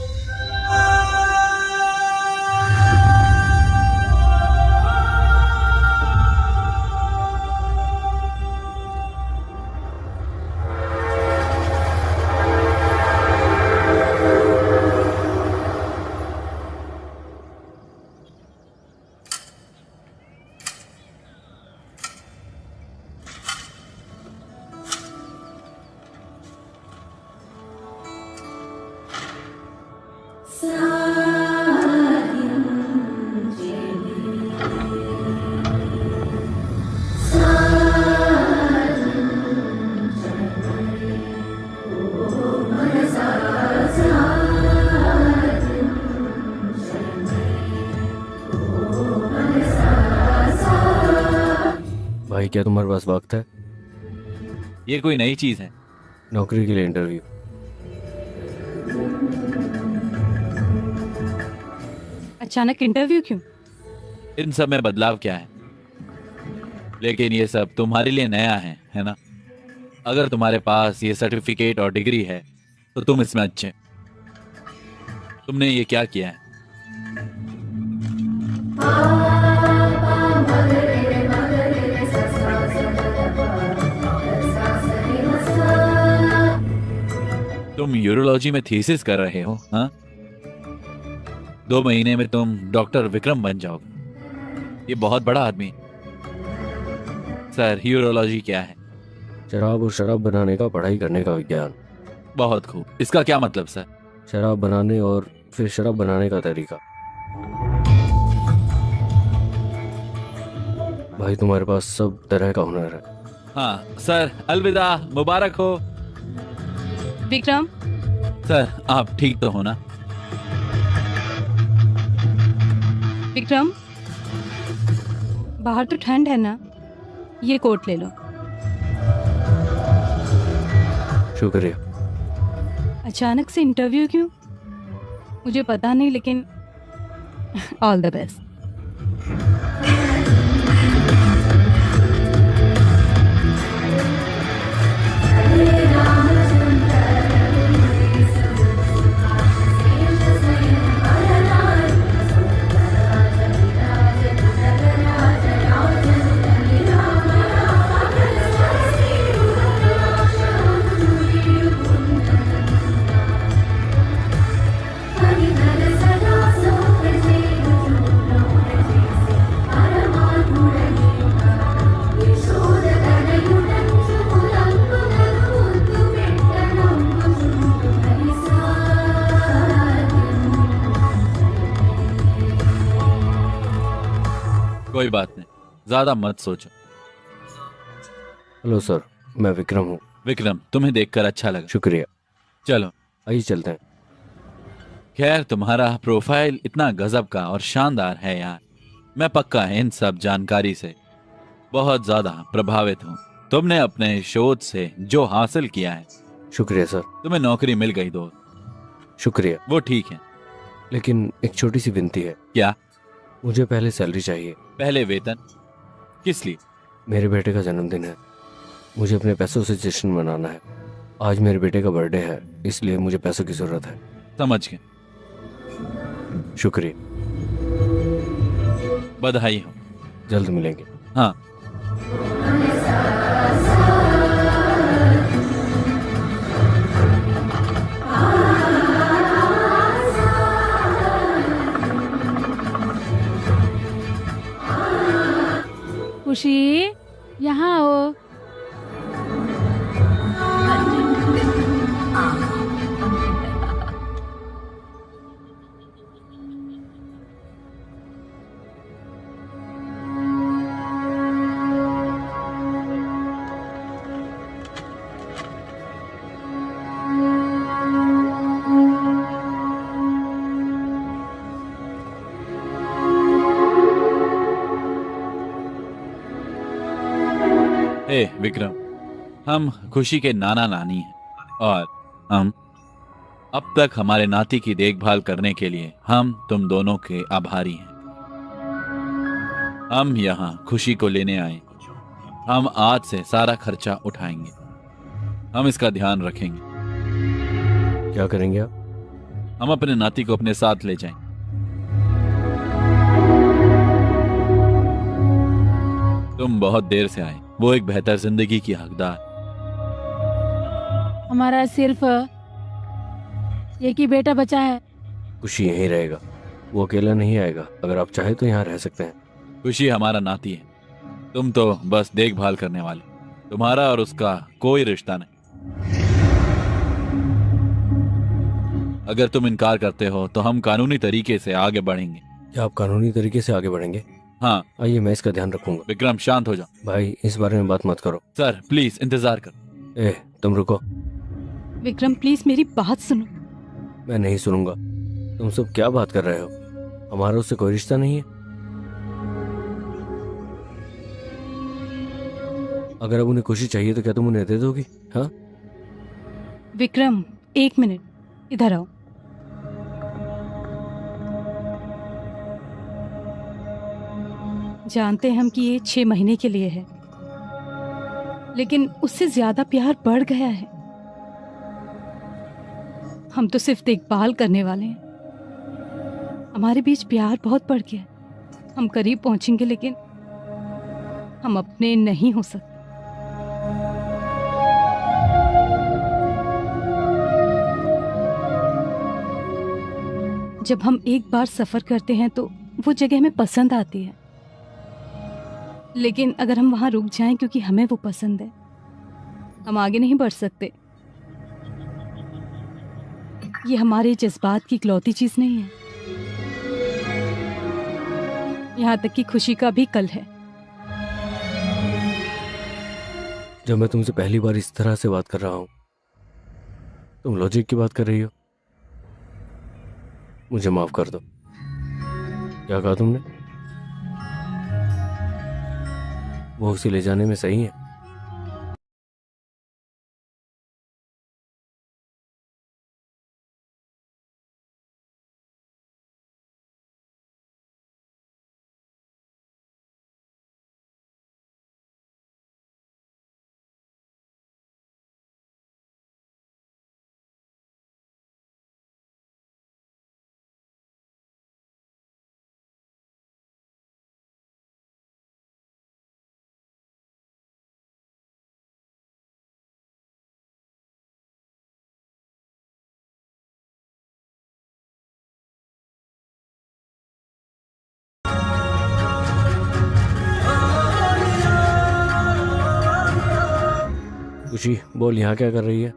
भाई, क्या तुम्हारे पास वक्त है? ये कोई नई चीज है? नौकरी के लिए इंटरव्यू। अचानक इंटरव्यू क्यों? इन सब में बदलाव क्या है? लेकिन ये सब तुम्हारे लिए नया है ना? अगर तुम्हारे पास ये सर्टिफिकेट और डिग्री है तो तुम इसमें अच्छे। तुमने ये क्या किया है? तुम यूरोलॉजी में थीसिस कर रहे हो? हाँ, 2 महीने में तुम डॉक्टर विक्रम बन जाओगे। ये बहुत बड़ा आदमी है। सर, यूरोलॉजी क्या है? शराब और शराब बनाने का, पढ़ाई करने का विज्ञान। बहुत खूब। इसका क्या मतलब सर? शराब बनाने और फिर शराब बनाने का तरीका। भाई, तुम्हारे पास सब तरह का हुनर है। हाँ सर, अलविदा, मुबारक हो। विक्रम, सर, आप ठीक तो हो ना? विक्रम, बाहर तो ठंड है ना? ये कोट ले लो। शुक्रिया। अचानक से इंटरव्यू क्यों? मुझे पता नहीं, लेकिन ऑल द बेस्ट। कोई बात नहीं, ज्यादा मत सोचो। हेलो सर, मैं विक्रम हूँ। विक्रम, तुम्हें देखकर अच्छा लगा। शुक्रिया। चलो आइए चलते हैं। खैर, तुम्हारा प्रोफाइल इतना गजब का और शानदार है यार। मैं पक्का इन सब जानकारी से बहुत ज्यादा प्रभावित हूँ। तुमने अपने शोध से जो हासिल किया है, शुक्रिया सर। तुम्हें नौकरी मिल गई दोस्त, शुक्रिया, वो ठीक है। लेकिन एक छोटी सी विनती है। क्या? मुझे पहले सैलरी चाहिए। पहले वेतन? किस लिए? मेरे बेटे का जन्मदिन है, मुझे अपने पैसों से जश्न मनाना है। आज मेरे बेटे का बर्थडे है, इसलिए मुझे पैसों की जरूरत है। समझ गए। शुक्रिया, बधाई हो। जल्द मिलेंगे। हाँ। खुशी, यहाँ आओ। ए विक्रम, हम खुशी के नाना नानी हैं और हम अब तक हमारे नाती की देखभाल करने के लिए हम तुम दोनों के आभारी हैं। हम यहाँ खुशी को लेने आए। हम आज से सारा खर्चा उठाएंगे। हम इसका ध्यान रखेंगे। क्या करेंगे आप? हम अपने नाती को अपने साथ ले जाएंगे। तुम बहुत देर से आए। वो एक बेहतर जिंदगी की हकदार। हमारा सिर्फ एक ही बेटा बचा है। खुशी यहीं रहेगा, वो अकेला नहीं आएगा। अगर आप चाहे तो यहाँ रह सकते हैं। खुशी हमारा नाती है, तुम तो बस देखभाल करने वाले। तुम्हारा और उसका कोई रिश्ता नहीं। अगर तुम इनकार करते हो तो हम कानूनी तरीके से आगे बढ़ेंगे। क्या आप कानूनी तरीके से आगे बढ़ेंगे? हाँ। आइए, मैं इसका ध्यान रखूंगा। विक्रम, शांत हो जाओ। भाई, इस बारे में बात मत करो। सर प्लीज इंतजार करो। तुम रुको। विक्रम प्लीज मेरी बात सुनो। मैं नहीं सुनूंगा। तुम सब क्या बात कर रहे हो? हमारा उससे कोई रिश्ता नहीं है। अगर अब उन्हें खुशी चाहिए तो क्या तुम उन्हें दे दोगी? हाँ विक्रम, 1 मिनट, इधर आओ। जानते हैं हम कि ये 6 महीने के लिए है, लेकिन उससे ज्यादा प्यार बढ़ गया है। हम तो सिर्फ देखभाल करने वाले हैं। हमारे बीच प्यार बहुत बढ़ गया है। हम करीब पहुंचेंगे, लेकिन हम अपने नहीं हो सकते। जब हम एक बार सफर करते हैं तो वो जगह हमें पसंद आती है, लेकिन अगर हम वहां रुक जाएं क्योंकि हमें वो पसंद है, हम आगे नहीं बढ़ सकते। ये हमारे जज्बात की इकलौती चीज नहीं है। यहाँ तक कि खुशी का भी कल है। जब मैं तुमसे पहली बार इस तरह से बात कर रहा हूं, तुम लॉजिक की बात कर रही हो। मुझे माफ कर दो। क्या कहा तुमने? वो उसे ले जाने में सही है? खुशी, बोल, यहाँ क्या कर रही है?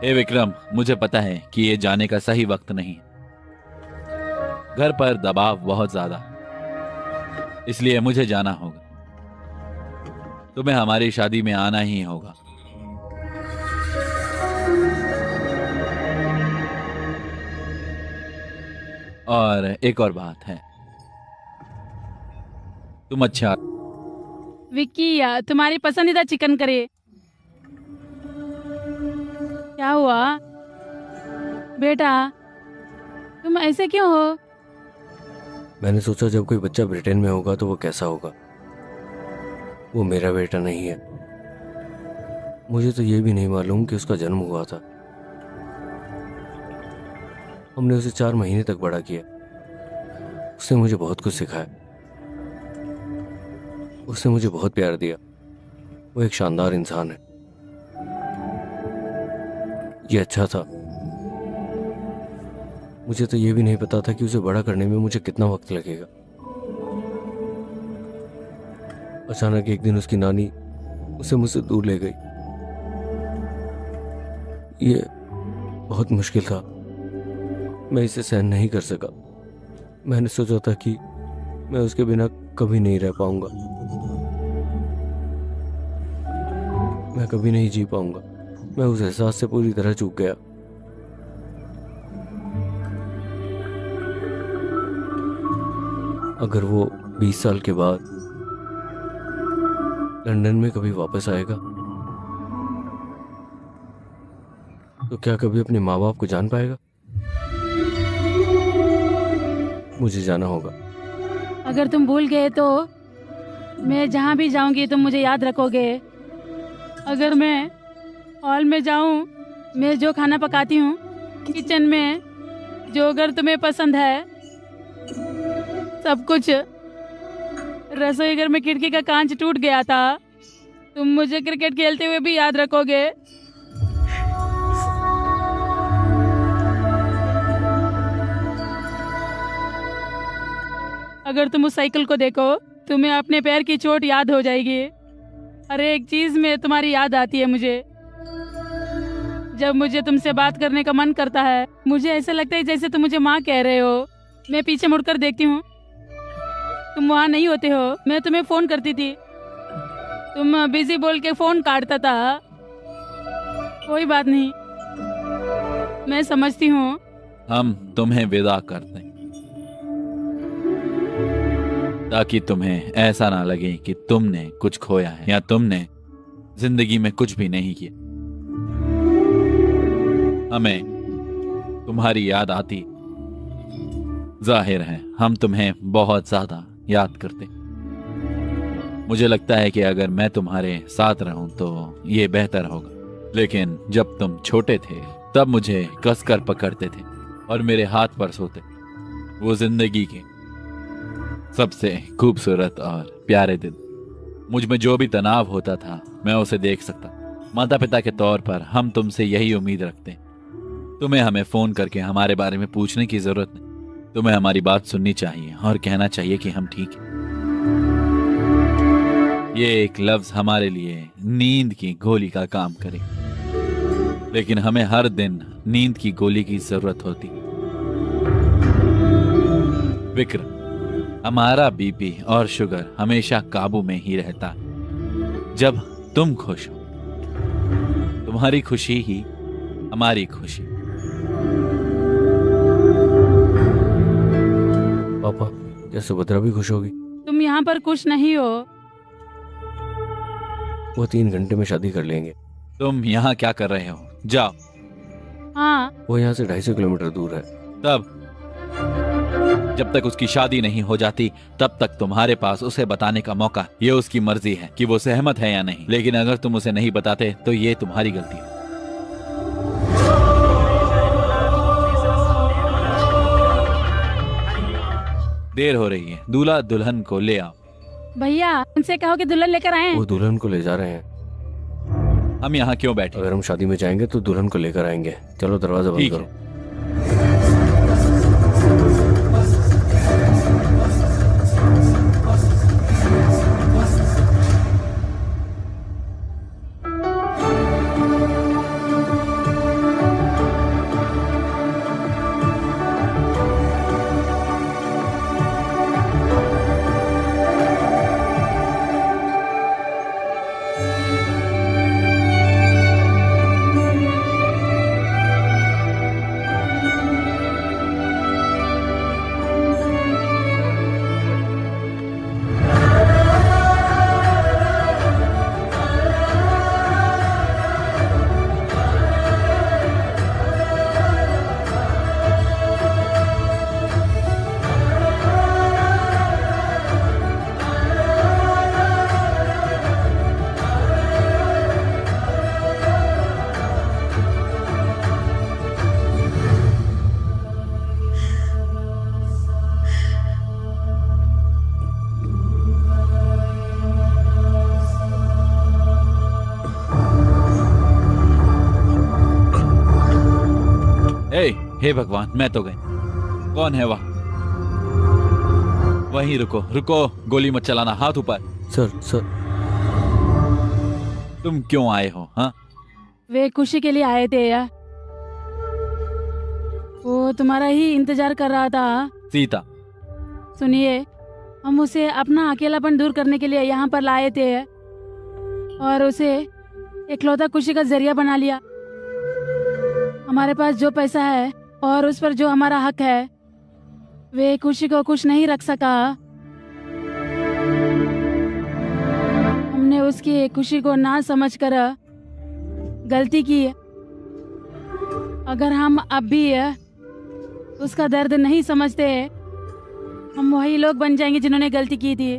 ए विक्रम, मुझे पता है कि ये जाने का सही वक्त नहीं है। घर पर दबाव बहुत ज्यादा, इसलिए मुझे जाना होगा। तुम्हें हमारी शादी में आना ही होगा। और एक और बात है, तुम अच्छा विक्की या तुम्हारी पसंदीदा चिकन करी। क्या हुआ बेटा, तुम ऐसे क्यों हो? मैंने सोचा जब कोई बच्चा ब्रिटेन में होगा तो वो कैसा होगा। वो मेरा बेटा नहीं है। मुझे तो ये भी नहीं मालूम कि उसका जन्म हुआ था। हमने उसे 4 महीने तक बड़ा किया। उसने मुझे बहुत कुछ सिखाया। उसने मुझे बहुत प्यार दिया। वो एक शानदार इंसान है। ये अच्छा था। मुझे तो ये भी नहीं पता था कि उसे बड़ा करने में मुझे कितना वक्त लगेगा। अचानक एक दिन उसकी नानी उसे मुझसे दूर ले गई। ये बहुत मुश्किल था। मैं इसे सहन नहीं कर सका। मैंने सोचा था कि मैं उसके बिना कभी नहीं रह पाऊंगा। मैं कभी नहीं जी पाऊंगा। मैं उस एहसास से पूरी तरह चूक गया। अगर वो 20 साल के बाद लंदन में कभी वापस आएगा तो क्या कभी अपने माँ बाप को जान पाएगा? मुझे जाना होगा। अगर तुम भूल गए तो मैं जहाँ भी जाऊंगी तुम मुझे याद रखोगे। अगर मैं हॉल में जाऊं, मैं जो खाना पकाती हूँ किचन में, जो अगर तुम्हें पसंद है सब कुछ, रसोई घर में खिड़की का कांच टूट गया था, तुम मुझे क्रिकेट खेलते हुए भी याद रखोगे। अगर तुम उस साइकिल को देखो तुम्हें अपने पैर की चोट याद हो जाएगी। हर एक चीज में तुम्हारी याद आती है मुझे। जब मुझे तुमसे बात करने का मन करता है मुझे ऐसा लगता है जैसे तुम मुझे माँ कह रहे हो। मैं पीछे मुड़कर देखती हूँ, तुम वहाँ नहीं होते हो। मैं तुम्हें फोन करती थी, तुम बिजी बोल के फोन काटता था। कोई बात नहीं, मैं समझती हूँ। हम तुम्हें विदा करते हैं ताकि तुम्हें ऐसा ना लगे कि तुमने कुछ खोया है या तुमने जिंदगी में कुछ भी नहीं किया। हमें तुम्हारी याद आती, जाहिर है हम तुम्हें बहुत ज्यादा याद करते। मुझे लगता है कि अगर मैं तुम्हारे साथ रहूं तो ये बेहतर होगा। लेकिन जब तुम छोटे थे तब मुझे कसकर पकड़ते थे और मेरे हाथ पर सोते। वो जिंदगी के सबसे खूबसूरत और प्यारे दिन। मुझ में जो भी तनाव होता था मैं उसे देख सकता। माता पिता के तौर पर हम तुमसे यही उम्मीद रखते हैं। तुम्हें हमें फोन करके हमारे बारे में पूछने की जरूरत नहीं। तुम्हें हमारी बात सुननी चाहिए और कहना चाहिए कि हम ठीक हैं। ये एक लफ्ज हमारे लिए नींद की गोली का काम करे, लेकिन हमें हर दिन नींद की गोली की जरूरत होती। विक्रम, हमारा बीपी और शुगर हमेशा काबू में ही रहता है जब तुम खुश हो। तुम्हारी खुशी ही हमारी खुशी। पापा, क्या सुभद्रा भी खुश होगी? तुम यहाँ पर खुश नहीं हो। वो 3 घंटे में शादी कर लेंगे। तुम यहाँ क्या कर रहे हो? जाओ। हाँ, वो यहाँ से 250 किलोमीटर दूर है। तब जब तक उसकी शादी नहीं हो जाती तब तक तुम्हारे पास उसे बताने का मौका। ये उसकी मर्जी है कि वो सहमत है या नहीं। लेकिन अगर तुम उसे नहीं बताते तो ये तुम्हारी गलती है। देर हो रही है, दूल्हा दुल्हन को ले आओ। भैया उनसे कहो कि दुल्हन लेकर आए। वो दुल्हन को ले जा रहे हैं। हम यहाँ क्यों बैठे? अगर हम शादी में जाएंगे तो दुल्हन को लेकर आएंगे। चलो दरवाजा बंद ठीक करो। है। हे भगवान, मैं तो गई। कौन है वह? वहीं रुको रुको, गोली मत चलाना, हाथ ऊपर। सर तुम क्यों आए हो? हाँ, वे खुशी के लिए आए थे यार, वो तुम्हारा ही इंतजार कर रहा था। सीता, सुनिए, हम उसे अपना अकेलापन दूर करने के लिए यहाँ पर लाए थे और उसे इकलौता खुशी का जरिया बना लिया। हमारे पास जो पैसा है और उस पर जो हमारा हक है, वे खुशी को खुश नहीं रख सका। हमने उसकी खुशी को ना समझकर गलती की। अगर हम अब भी उसका दर्द नहीं समझते, हम वही लोग बन जाएंगे जिन्होंने गलती की थी।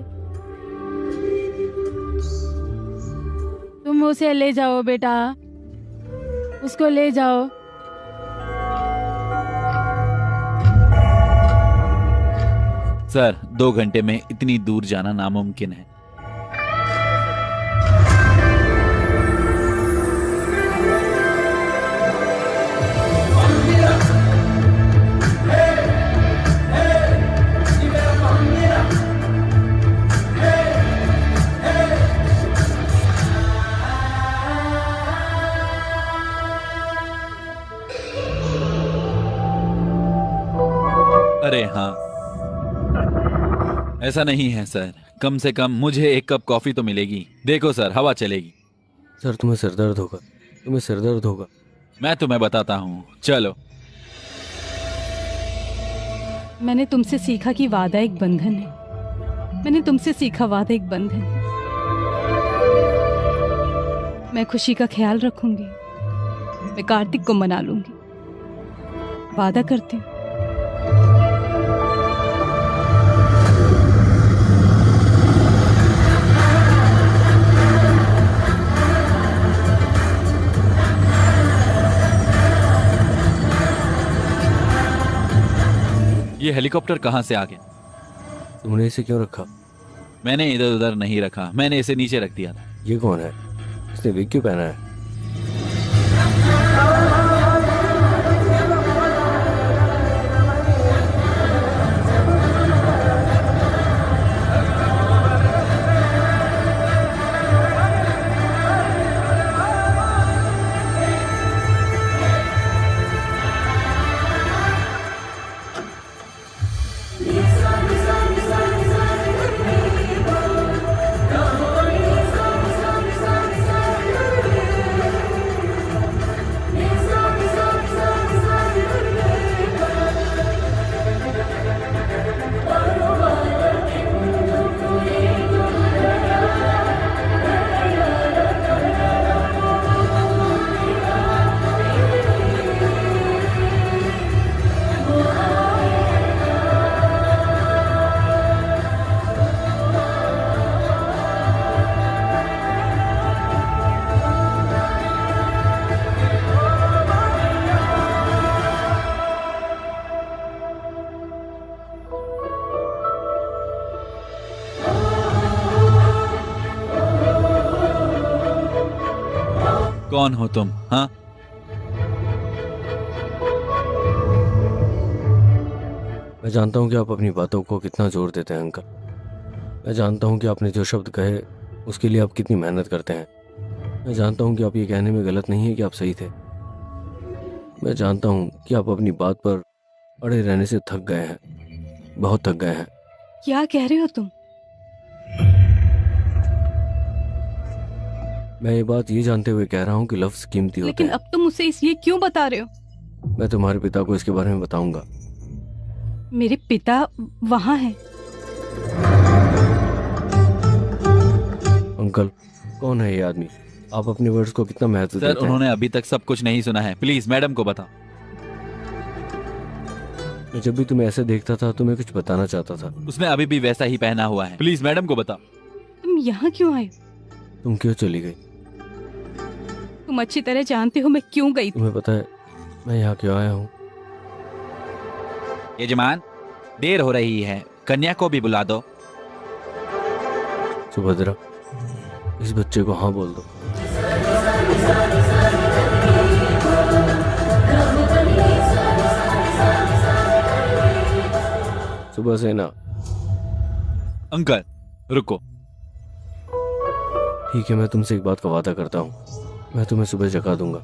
तुम उसे ले जाओ बेटा, उसको ले जाओ। सर 2 घंटे में इतनी दूर जाना नामुमकिन है। अरे हाँ, ऐसा नहीं है सर, कम से कम मुझे एक कप कॉफी तो मिलेगी। देखो सर, हवा चलेगी। सर तुम्हें सिरदर्द होगा। मैं तुम्हें बताता हूँ, चलो। मैंने तुमसे सीखा कि वादा एक बंधन है। मैंने तुमसे सीखा वादा एक बंधन है। मैं खुशी का ख्याल रखूंगी, मैं कार्तिक को मना लूंगी, वादा करती हूँ। ये हेलीकॉप्टर कहाँ से आ गया? तुमने इसे क्यों रखा? मैंने इधर उधर नहीं रखा, मैंने इसे नीचे रख दिया था। ये कौन है? इसने विग क्यों पहना है? कौन हो तुम? हाँ, मैं जानता हूँ कि आप अपनी बातों को कितना जोर देते हैं अंकल। मैं जानता हूँ कि आपने जो शब्द कहे उसके लिए आप कितनी मेहनत करते हैं। मैं जानता हूँ कि आप ये कहने में गलत नहीं है कि आप सही थे। मैं जानता हूँ कि आप अपनी बात पर अड़े रहने से थक गए हैं, बहुत थक गए हैं। क्या कह रहे हो तुम? मैं ये बात ये जानते हुए कह रहा हूँ कि लफ्ज कीमती होते लेकिन हैं। अब तुम मुझसे इसलिए क्यों बता रहे हो? मैं तुम्हारे पिता को इसके बारे में बताऊंगा। मेरे पिता वहाँ हैं। अंकल, कौन है ये आदमी? आप अपने वर्ड्स को कितना महत्व सर देते हैं? उन्होंने अभी तक सब कुछ नहीं सुना है, प्लीज मैडम को बताओ। मैं जब भी तुम्हें ऐसे देखता था तो मैं कुछ बताना चाहता था। उसने अभी भी वैसा ही पहना हुआ है, प्लीज मैडम को बताओ। तुम यहाँ क्यों आए? तुम क्यों चली गई? तुम अच्छी तरह जानते हो मैं क्यों गई थी। तुम्हें पता है मैं यहाँ क्यों आया हूँ? यजमान, देर हो रही है, कन्या को भी बुला दो। सुभद्रा, इस बच्चे को हाँ बोल दो। सुबह से ना। अंकल रुको। ठीक है, मैं तुमसे एक बात का वादा करता हूँ, मैं तुम्हें सुबह जगा दूंगा।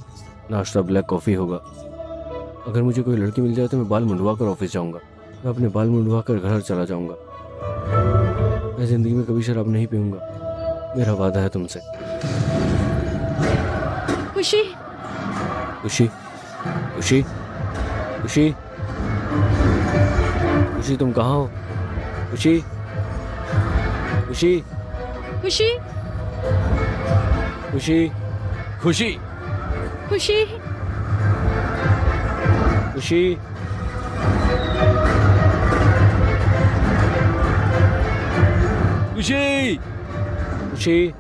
नाश्ता ब्लैक कॉफ़ी होगा। अगर मुझे कोई लड़की मिल जाए तो मैं बाल मुंडवा कर ऑफिस जाऊंगा। मैं अपने बाल मुंडवा कर घर चला जाऊंगा। मैं जिंदगी में कभी शराब नहीं पीऊंगा, मेरा वादा है तुमसे। खुशी, खुशी, खुशी, खुशी, खुशी, तुम कहाँ हो? खुशी, खुशी, खुशी, खुशी, खुशी, खुशी, खुशी, खुशी, खुशी,